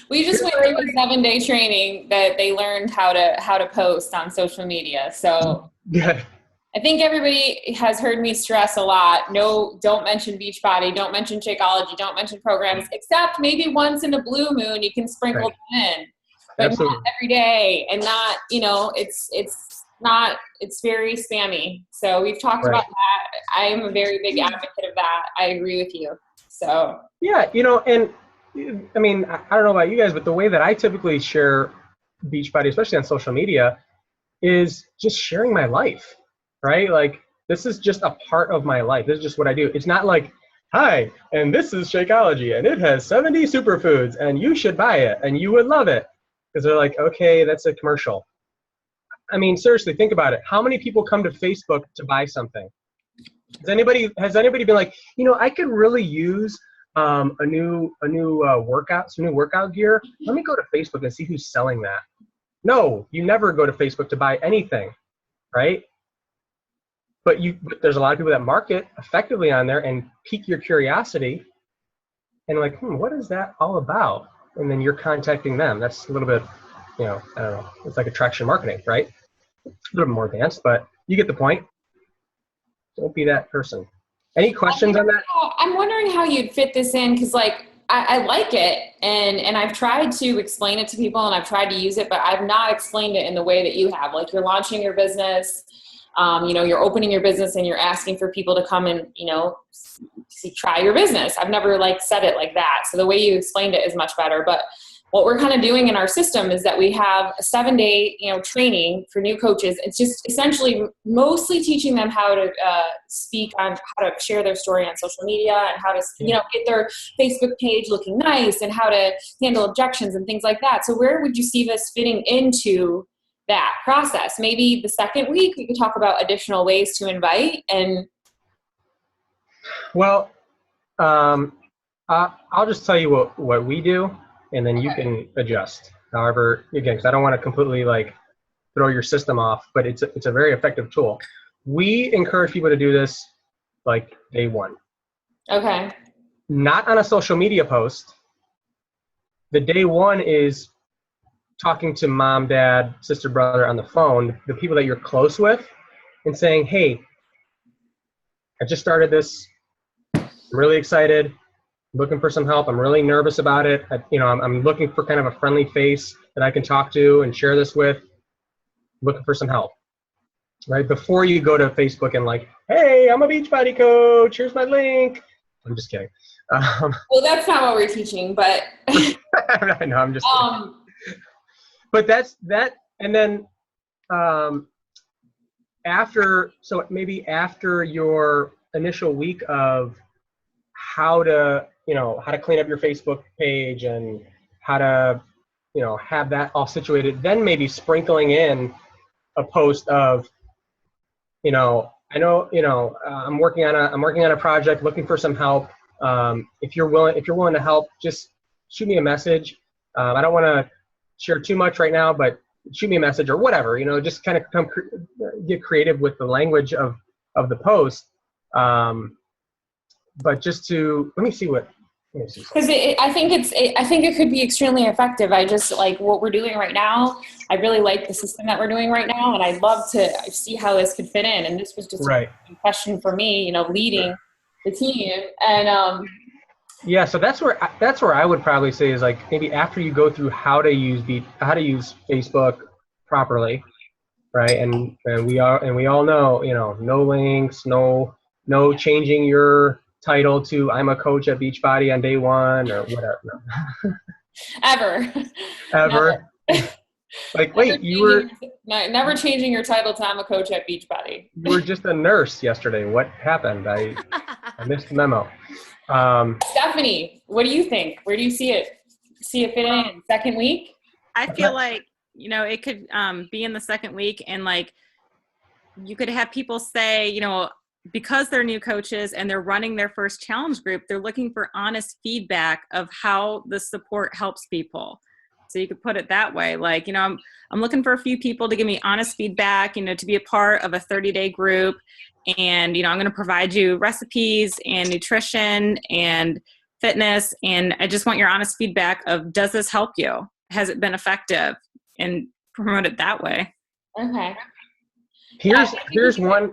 We just went through a 7-day training that they learned how to post on social media. So Yeah. I think everybody has heard me stress a lot. No, don't mention Beachbody, don't mention Shakeology, don't mention programs, except maybe once in a blue moon you can sprinkle them in, but Absolutely. not every day, and not, you know, it's very spammy. So we've talked about that. I am a very big advocate of that. I agree with you. So yeah, you know, and I mean, I don't know about you guys, but the way that I typically share Beachbody, especially on social media, is just sharing my life, right? Like, this is just a part of my life. This is just what I do. It's not like, hi, and this is Shakeology, and it has 70 superfoods, and you should buy it, and you would love it. Because they're like, okay, that's a commercial. I mean, seriously, think about it. How many people come to Facebook to buy something? Has anybody been like, you know, I could really use a new workout gear. Let me go to Facebook and see who's selling that. No, you never go to Facebook to buy anything, right? But there's a lot of people that market effectively on there and pique your curiosity, and like, what is that all about? And then you're contacting them. That's a little bit, you know, I don't know. It's like attraction marketing, right? A little more advanced, but you get the point. Don't be that person. Any questions on that? I'm wondering how you'd fit this in, because like I like it, and I've tried to explain it to people, and I've tried to use it, but I've not explained it in the way that you have. Like, you're launching your business, you know, you're opening your business, and you're asking for people to come and, you know, try your business. I've never like said it like that. So the way you explained it is much better. But what we're kind of doing in our system is that we have a 7-day, you know, training for new coaches. It's just essentially mostly teaching them how to speak on how to share their story on social media, and how to, you know, get their Facebook page looking nice, and how to handle objections and things like that. So where would you see this fitting into that process? Maybe the second week we could talk about additional ways to invite. And well, I'll just tell you what we do, and then you can adjust. However, again, because I don't want to completely like throw your system off, but it's a very effective tool. We encourage people to do this like day one. okay. Not on a social media post. The day one is talking to mom, dad, sister, brother on the phone, the people that you're close with, and saying, hey, I just started this. I'm really excited. looking for some help. I'm really nervous about it. I'm looking for kind of a friendly face that I can talk to and share this with. Looking for some help, right? Before you go to Facebook and like, hey, I'm a Beachbody coach. Here's my link. I'm just kidding. Well, that's not what we're teaching, but I know, I'm just kidding. But that's that. And then maybe after your initial week of how to clean up your Facebook page and how to, have that all situated, then maybe sprinkling in a post of, I'm working on a project, looking for some help. If you're willing to help, just shoot me a message. I don't want to share too much right now, but shoot me a message or whatever, just kind of get creative with the language of the post. But just to, let me see. Because I think it could be extremely effective. I just like what we're doing right now. I really like the system that we're doing right now, and I'd love to see how this could fit in. And this was just a question for me, leading the team. And yeah, so that's where I would probably say is like maybe after you go through how to use Facebook properly, right? And we all know, no links, no changing your title to I'm a coach at Beachbody on day one or whatever. No. Ever. Like, wait, never changing your title to I'm a coach at Beachbody. You were just a nurse yesterday. What happened? I missed the memo. Stephanie, what do you think? Where do you see it fitting in? Second week? I feel like, it could be in the second week, and like you could have people say, because they're new coaches and they're running their first challenge group, they're looking for honest feedback of how the support helps people. So you could put it that way. Like, I'm looking for a few people to give me honest feedback, to be a part of a 30-day group. And, I'm going to provide you recipes and nutrition and fitness. And I just want your honest feedback of, does this help you? Has it been effective? And promote it that way. Okay. Here's my,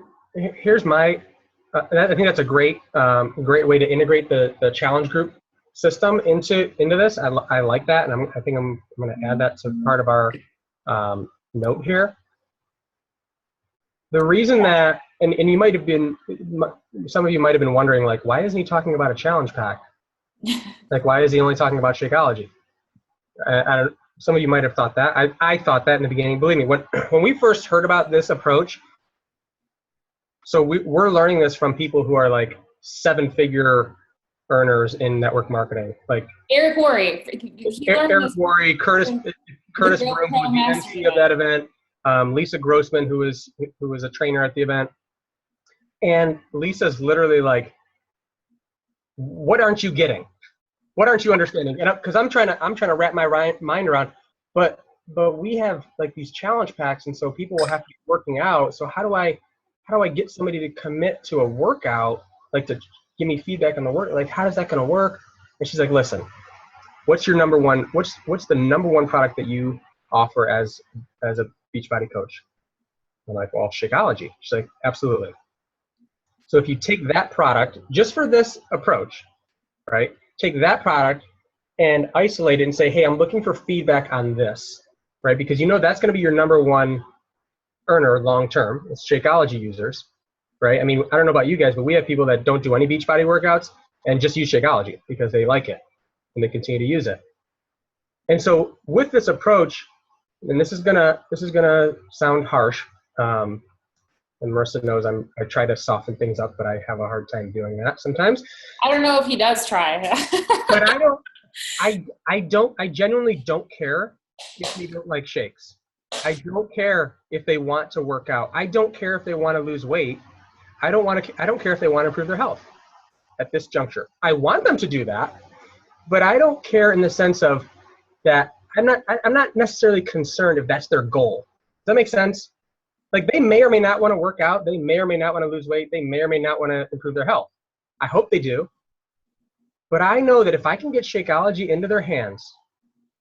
I think that's a great way to integrate the challenge group system into this. I like that, and I think I'm going to add that to part of our note here. The reason that, and you might have been, some of you might have been wondering, like, why isn't he talking about a challenge pack? Like, why is he only talking about Shakeology? Some of you might have thought that. I thought that in the beginning. Believe me, when we first heard about this approach, so we're learning this from people who are like 7-figure earners in network markeing, like Eric Worre, Curtis Broom, who was the MC of that event, Lisa Grossman, who was a trainer at the event, and Lisa's literally like, "What aren't you getting? What aren't you understanding?" And because I'm trying to wrap my mind around, but we have like these challenge packs, and so people will have to be working out. So how do I get somebody to commit to a workout, like to give me feedback on the work? Like, how is that going to work? And she's like, listen, what's the number one product that you offer as a Beachbody coach? I'm like, well, Shakeology. She's like, absolutely. So if you take that product, just for this approach, right, take that product and isolate it and say, hey, I'm looking for feedback on this, right? Because that's going to be your number one earner long-term. It's Shakeology users, right? I mean, I don't know about you guys, but we have people that don't do any Beachbody workouts and just use Shakeology because they like it and they continue to use it. And so with this approach, and this is gonna sound harsh, and Marissa knows I try to soften things up, but I have a hard time doing that sometimes. I don't know if he does try. But I genuinely don't care if they don't like shakes. I don't care if they want to work out. I don't care if they want to lose weight. I don't care if they want to improve their health at this juncture. I want them to do that, but I don't care in the sense of that I'm not necessarily concerned if that's their goal. Does that make sense? Like, they may or may not want to work out. They may or may not want to lose weight. They may or may not want to improve their health. I hope they do. But I know that if I can get Shakeology into their hands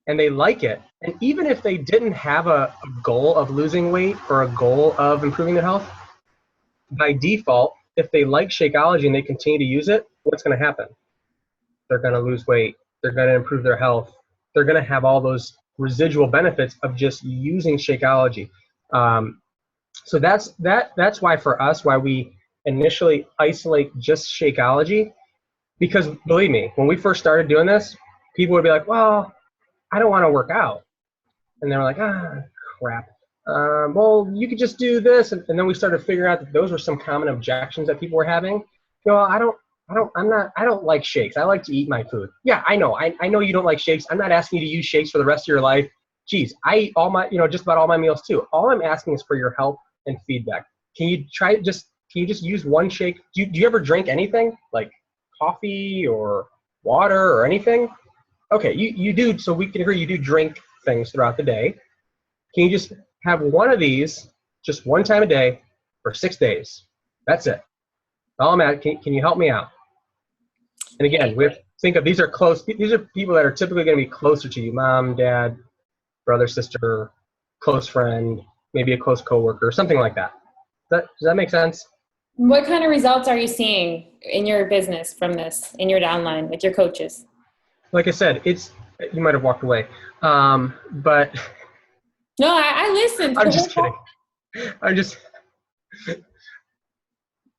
and they like it, and even if they didn't have a goal of losing weight or a goal of improving their health, by default, if they like Shakeology and they continue to use it, what's going to happen? they're going to lose weight, they're going to improve their health, they're going to have all those residual benefits of just using Shakeology. So that's why for us, why we initially isolate just Shakeology, because believe me, when we first started doing this, people would be like, well, I don't want to work out. And they were like, crap. Well, you could just do this. And then we started figuring out that those were some common objections that people were having. I don't like shakes. I like to eat my food. Yeah, I know. I know you don't like shakes. I'm not asking you to use shakes for the rest of your life. Geez, I eat just about all my meals too. All I'm asking is for your help and feedback. Can you just use one shake? Do you ever drink anything like coffee or water or anything? Okay, you do, so we can agree you do drink things throughout the day. Can you just have one of these just one time a day for 6 days? That's it. All I'm at, can you help me out? And again, we have to think of these are people that are typically going to be closer to you, mom, dad, brother, sister, close friend, maybe a close coworker, something like that. Does that make sense? What kind of results are you seeing in your business from this, in your downline with your coaches? Like I said, you might have walked away, but No, I listened. I'm just kidding.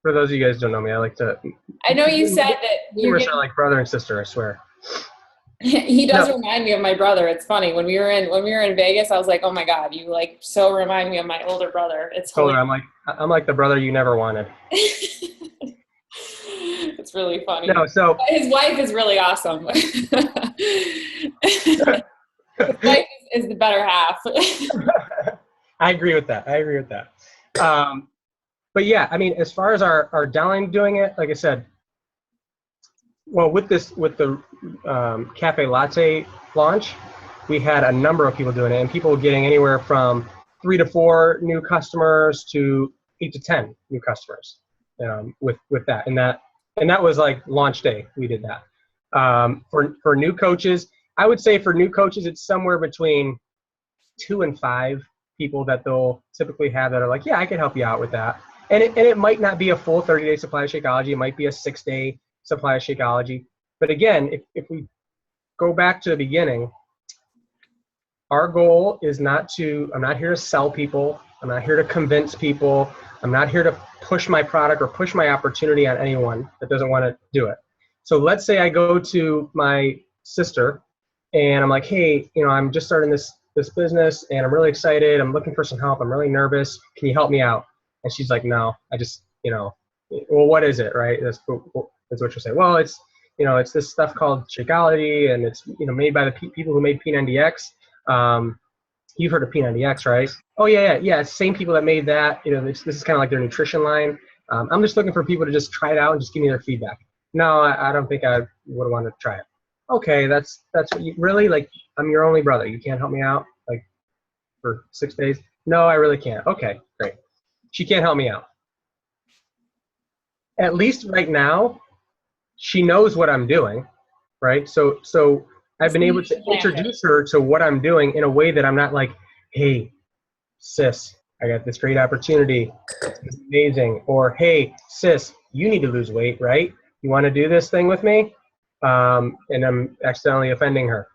For those of you guys who don't know me, I know you said that you're like brother and sister, I swear. He does remind me of my brother. It's funny. When we were in Vegas, I was like, oh my God, you like so remind me of my older brother. It's hilarious. I'm like the brother you never wanted. It's really funny. No, so his wife is really awesome. His wife is the better half. I agree with that. But yeah, I mean, as far as our downline doing it, like I said, well, with the cafe latte launch, we had a number of people doing it, and people getting anywhere from 3 to 4 new customers to 8 to 10 new customers with that. And that was like launch day. We did that. For new coaches, I would say for new coaches, it's somewhere between 2 and 5 people that they'll typically have that are like, yeah, I can help you out with that. And it might not be a full 30-day supply of Shakeology. It might be a 6-day supply of Shakeology. But again, if we go back to the beginning, our goal is I'm not here to sell people. I'm not here to convince people. I'm not here to push my product or push my opportunity on anyone that doesn't want to do it. So let's say I go to my sister and I'm like, hey, I'm just starting this business and I'm really excited. I'm looking for some help. I'm really nervous. Can you help me out? And she's like, no, I just, well, what is it, right? That's what she'll say. Well, it's this stuff called Shakeology, and it's, made by the people who made P90X. You've heard of P90X, right? Oh, yeah. Same people that made that. This is kind of like their nutrition line. I'm just looking for people to just try it out and just give me their feedback. No, I don't think I would want to try it. Okay, that's what you really, like, I'm your only brother. You can't help me out, like, for 6 days? No, I really can't. Okay, great. She can't help me out. At least right now, she knows what I'm doing, right? So I've been able to introduce her to what I'm doing in a way that I'm not like, hey, sis, I got this great opportunity. It's amazing. Or, hey, sis, you need to lose weight, right? You want to do this thing with me? And I'm accidentally offending her.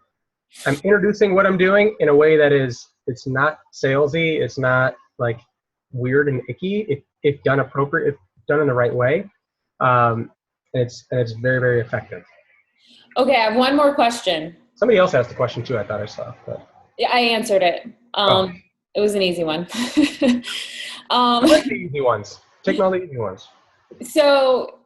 I'm introducing what I'm doing in a way that it's not salesy. It's not like weird and icky. If done appropriate, if done in the right way. And it's very, very effective. Okay, I have one more question. Somebody else asked the question too, I thought I saw. But. Yeah, I answered it. It was an easy one. I like the easy ones. Taking all the easy ones. So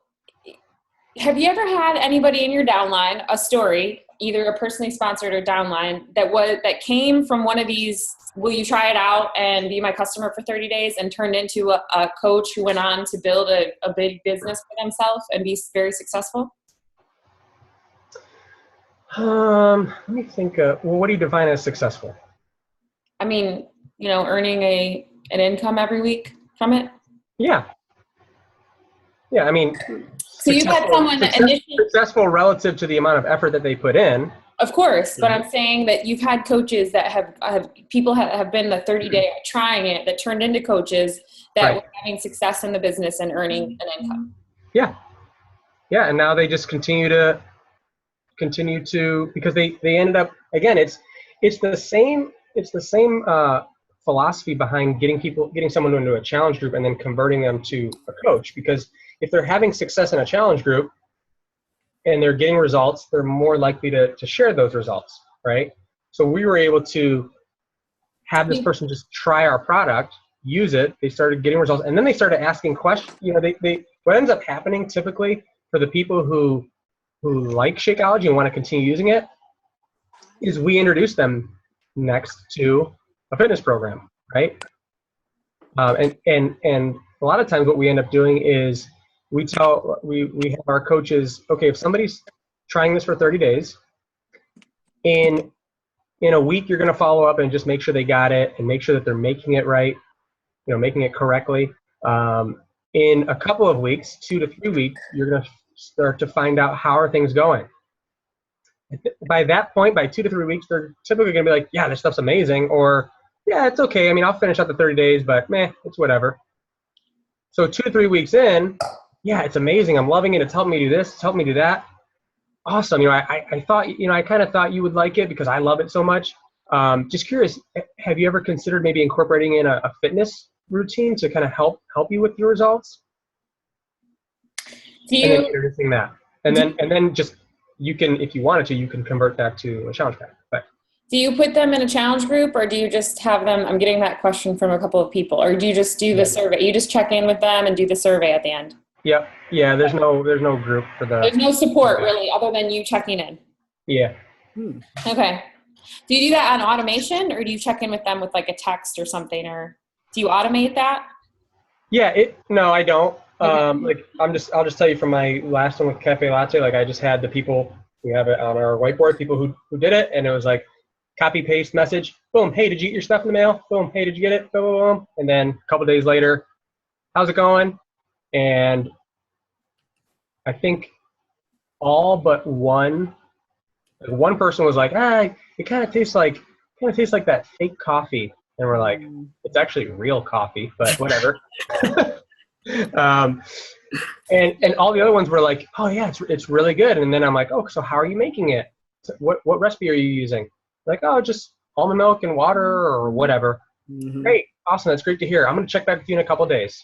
have you ever had anybody in your downline, a story, either a personally sponsored or downline, that came from one of these, will you try it out and be my customer for 30 days and turned into a coach who went on to build a big business for themselves and be very successful? Let me think. Well, what do you define as successful? I mean, earning an income every week from it. Yeah. Yeah, I mean, so you've had someone successful relative to the amount of effort that they put in. Of course, but I'm saying that you've had coaches that have been the 30-day trying it that turned into coaches that were having success in the business and earning an income. Yeah. Yeah, and now they just continue to continue to, because they ended up, again, it's the same philosophy behind getting someone into a challenge group and then converting them to a coach. Because if they're having success in a challenge group and they're getting results, they're more likely to share those results, right? So we were able to have this person just try our product, use it. They started getting results, and then they started asking questions. You know, what ends up happening typically for the people who like Shakeology and want to continue using it is we introduce them next to a fitness program, right? And a lot of times what we end up doing is we have our coaches, okay, if somebody's trying this for 30 days, in a week you're going to follow up and just make sure they got it and make sure that they're making it right, you know, making it correctly. In a couple of weeks, 2 to 3 weeks, you're going to start to find out how are things going. By that point, by 2 to 3 weeks, they're typically going to be like, yeah, this stuff's amazing, or yeah, it's okay. I mean, I'll finish out the 30 days, but meh, it's whatever. So 2 to 3 weeks in, yeah, it's amazing. I'm loving it. It's helping me do this. It's helping me do that. Awesome. You know, I thought, you know, I kind of thought you would like it because I love it so much. Just curious, have you ever considered maybe incorporating in a fitness routine to kind of help you with your results? And then introducing that, and then just, you can, if you wanted to, you can convert that to a challenge pack. But do you put them in a challenge group, or do you just have them? I'm getting that question from a couple of people. Or do you just do the survey? You just check in with them and do the survey at the end? Yep. Yeah. There's no group for the. There's no support really, other than you checking in. Yeah. Okay. Do you do that on automation, or do you check in with them with like a text or something, or do you automate that? Yeah. No, I don't. Like I'll just tell you from my last one with Cafe Latte, like I just had the people, we have it on our whiteboard, people who did it, and it was like copy paste message, boom, hey, did you get your stuff in the mail? Boom, hey, did you get it? Boom, boom, boom. And then a couple days later, how's it going? And I think all but one person was like, it kind of tastes like that fake coffee. And we're like, it's actually real coffee, but whatever. And all the other ones were like, oh yeah, it's really good. And then I'm like, oh, so how are you making it? What recipe are you using? Like, oh, just almond milk and water or whatever. Mm-hmm. Great, awesome, that's great to hear. I'm gonna check back with you in a couple of days.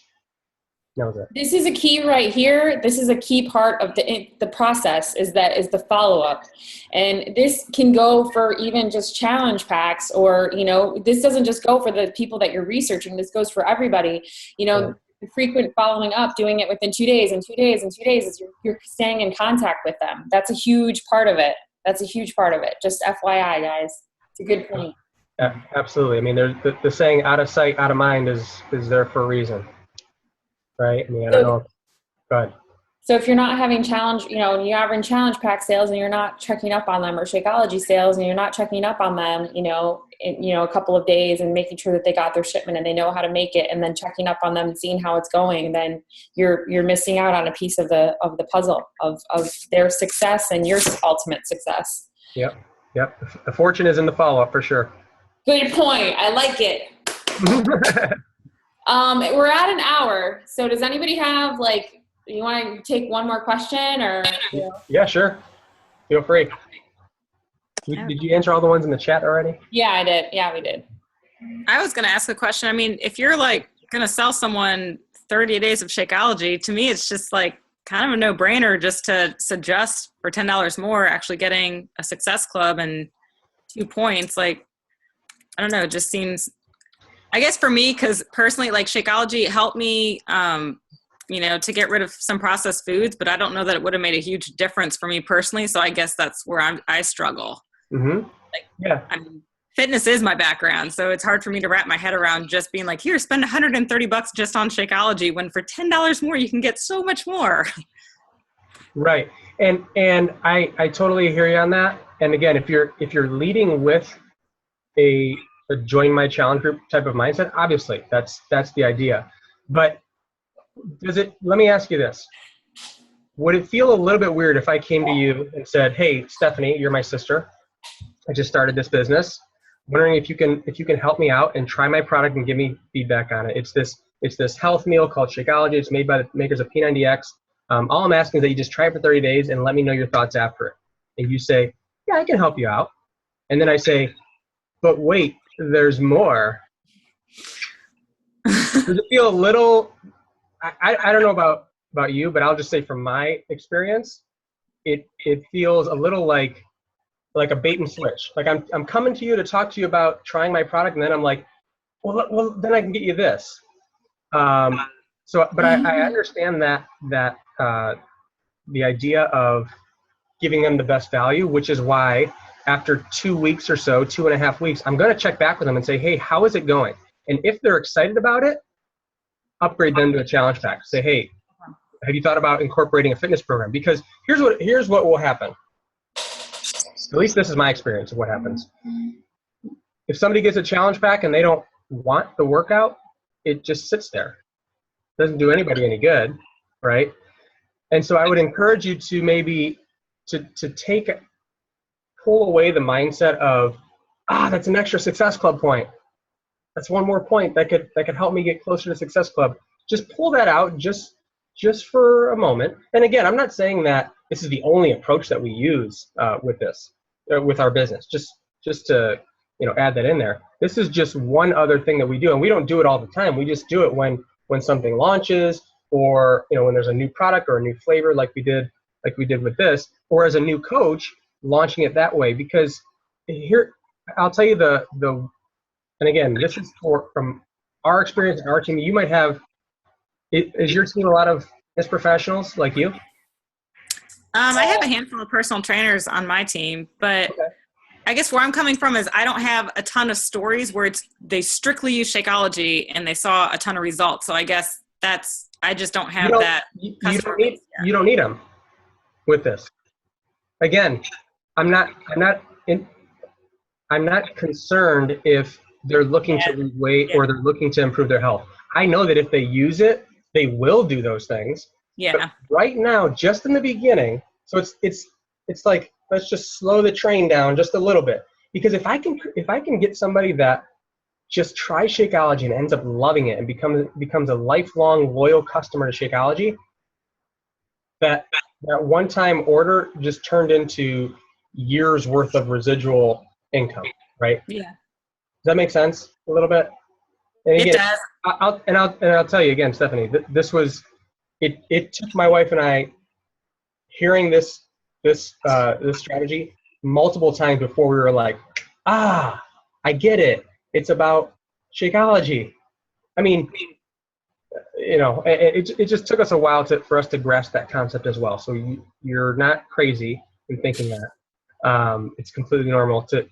That was it. This is a key right here. This is a key part of the process is the follow-up. And this can go for even just challenge packs, or, you know, this doesn't just go for the people that you're researching. This goes for everybody. You know, right. The frequent following up, doing it within 2 days and 2 days and 2 days, is you're staying in contact with them. That's a huge part of it. Just FYI, guys. It's a good point. Yeah, absolutely. I mean, there's the saying, out of sight, out of mind is there for a reason. Right? I mean, I don't know. Go ahead. So if you're not having challenge, you know, you're having challenge pack sales and you're not checking up on them, or Shakeology sales and you're not checking up on them, you know, in a couple of days and making sure that they got their shipment and they know how to make it, and then checking up on them and seeing how it's going, then you're missing out on a piece of the puzzle of their success and your ultimate success. Yep. The fortune is in the follow-up for sure. Good point. I like it. We're at an hour. So does anybody have, like, you want to take one more question, or? You know? Yeah, sure. Feel free. Did you answer all the ones in the chat already? Yeah, I did. Yeah, we did. I was going to ask a question. I mean, if you're like going to sell someone 30 days of Shakeology, to me, it's just like kind of a no-brainer just to suggest for $10 more, actually getting a Success Club and 2 points. Like, I don't know, it just seems, I guess for me, because personally, like Shakeology helped me, you know, to get rid of some processed foods, but I don't know that it would have made a huge difference for me personally. So I guess that's where I struggle. Mm-hmm. Like, yeah. I mean, fitness is my background, so it's hard for me to wrap my head around just being like, here, spend $130 just on Shakeology, when for $10 more you can get so much more. Right, and I totally hear you on that. And again, if you're leading with a join my challenge group type of mindset, obviously that's the idea. But let me ask you this. Would it feel a little bit weird if I came to you and said, hey, Stephanie, you're my sister. I just started this business. Wondering if you can help me out and try my product and give me feedback on it. It's this health meal called Shakeology. It's made by the makers of P90X. All I'm asking is that you just try it for 30 days and let me know your thoughts after it. And you say, yeah, I can help you out. And then I say, but wait, there's more. Does it feel a little, I don't know about you, but I'll just say from my experience, it feels a little like a bait and switch. Like I'm coming to you to talk to you about trying my product, and then I'm like, well, then I can get you this. But I understand that the idea of giving them the best value, which is why after 2 weeks or so, 2.5 weeks, I'm going to check back with them and say, hey, how is it going? And if they're excited about it, upgrade them to a challenge pack. Say, hey, have you thought about incorporating a fitness program? Because here's what will happen. At least this is my experience of what happens. If somebody gets a challenge pack and they don't want the workout, it just sits there. Doesn't do anybody any good, right? And so I would encourage you to maybe to pull away the mindset of, that's an extra Success Club point. That's one more point that could help me get closer to Success Club. Just pull that out just for a moment. And again, I'm not saying that this is the only approach that we use with this, with our business. Just to add that in there. This is just one other thing that we do, and we don't do it all the time. We just do it when something launches, or when there's a new product or a new flavor, like we did with this, or as a new coach launching it that way. Because here, I'll tell you and again, this is from our experience in our team. You might have, is your team a lot of fitness professionals like you? I have a handful of personal trainers on my team, but okay. I guess where I'm coming from is I don't have a ton of stories where they strictly use Shakeology and they saw a ton of results. So I guess I just don't have that. You don't need them with this. Again, I'm not concerned if they're looking to lose weight or they're looking to improve their health. I know that if they use it, they will do those things. Yeah. But right now, just in the beginning, so it's like, let's just slow the train down just a little bit. Because if I can get somebody that just tries Shakeology and ends up loving it and becomes a lifelong loyal customer to Shakeology, that one-time order just turned into years worth of residual income, right? Yeah. Does that make sense a little bit? And again, it does. I'll tell you again, Stephanie, this was, it took my wife and I hearing this strategy multiple times before we were like, I get it. It's about Shakeology. I mean, it just took us a while for us to grasp that concept as well. So you're not crazy in thinking that. It's completely normal to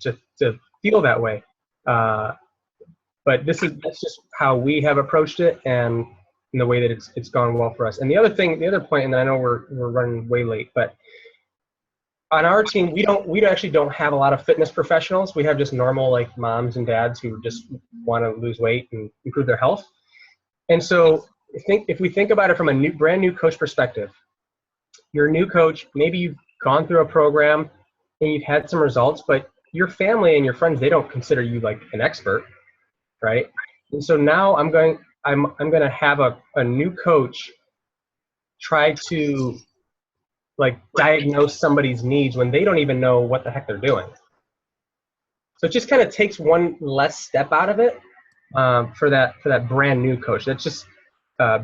feel that way. But that's just how we have approached it, and in the way that it's gone well for us. And the other point, and I know we're running way late, but on our team, we actually don't have a lot of fitness professionals. We have just normal like moms and dads who just want to lose weight and improve their health. And so if we think about it from a brand new coach perspective, you're a new coach, maybe you've gone through a program and you've had some results, but your family and your friends, they don't consider you like an expert, right? And so now I'm going to have a new coach try to like diagnose somebody's needs when they don't even know what the heck they're doing. So it just kind of takes one less step out of it for that brand new coach. That's just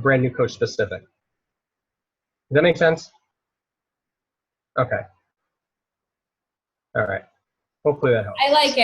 brand new coach specific. Does that make sense? Okay. All right. Hopefully that helps. I like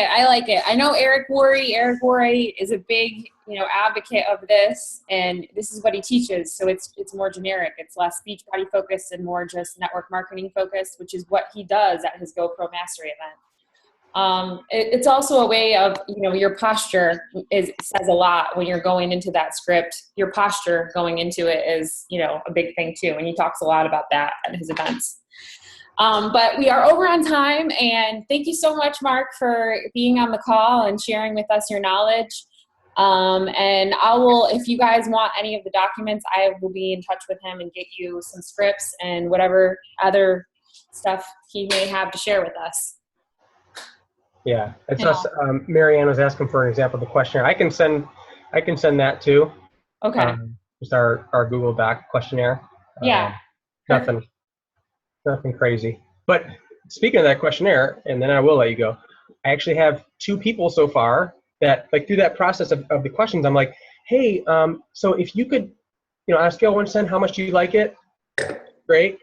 it. I know Eric Worre is a big, advocate of this, and this is what he teaches. So it's more generic. It's less Beachbody focused and more just network marketing focused, which is what he does at his GoPro Mastery event. It's also a way of, your posture says a lot when you're going into that script. Your posture going into it is, a big thing too. And he talks a lot about that at his events. But we are over on time, and thank you so much, Mark, for being on the call and sharing with us your knowledge. And if you guys want any of the documents, I will be in touch with him and get you some scripts and whatever other stuff he may have to share with us. Yeah, it's us. Marianne was asking for an example of the questionnaire. I can send that too. Okay. Just our Google Doc questionnaire. Yeah. Nothing crazy. But speaking of that questionnaire, and then I will let you go, I actually have 2 people so far that, like, through that process of the questions, I'm like, hey, so if you could, on a scale of 1 to 10, how much do you like it? Great.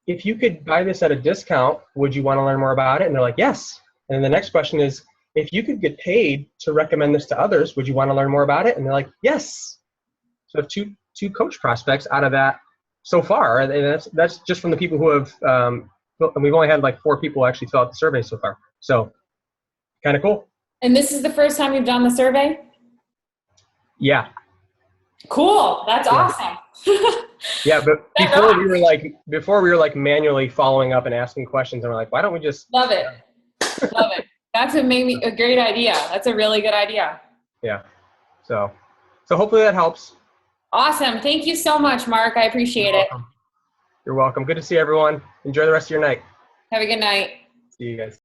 If you could buy this at a discount, would you want to learn more about it? And they're like, yes. And then the next question is, if you could get paid to recommend this to others, would you want to learn more about it? And they're like, yes. So I have two coach prospects out of that so far. And that's just from the people who have, and we've only had like 4 people actually fill out the survey so far. So kind of cool. And this is the first time you've done the survey? Yeah. Cool. That's awesome. Yeah, but before we were like manually following up and asking questions, and we're like, why don't we just Love it. Love it. That's a great idea. That's a really good idea. Yeah. So hopefully that helps. Awesome. Thank you so much, Mark. I appreciate it. You're welcome. Good to see everyone. Enjoy the rest of your night. Have a good night. See you guys.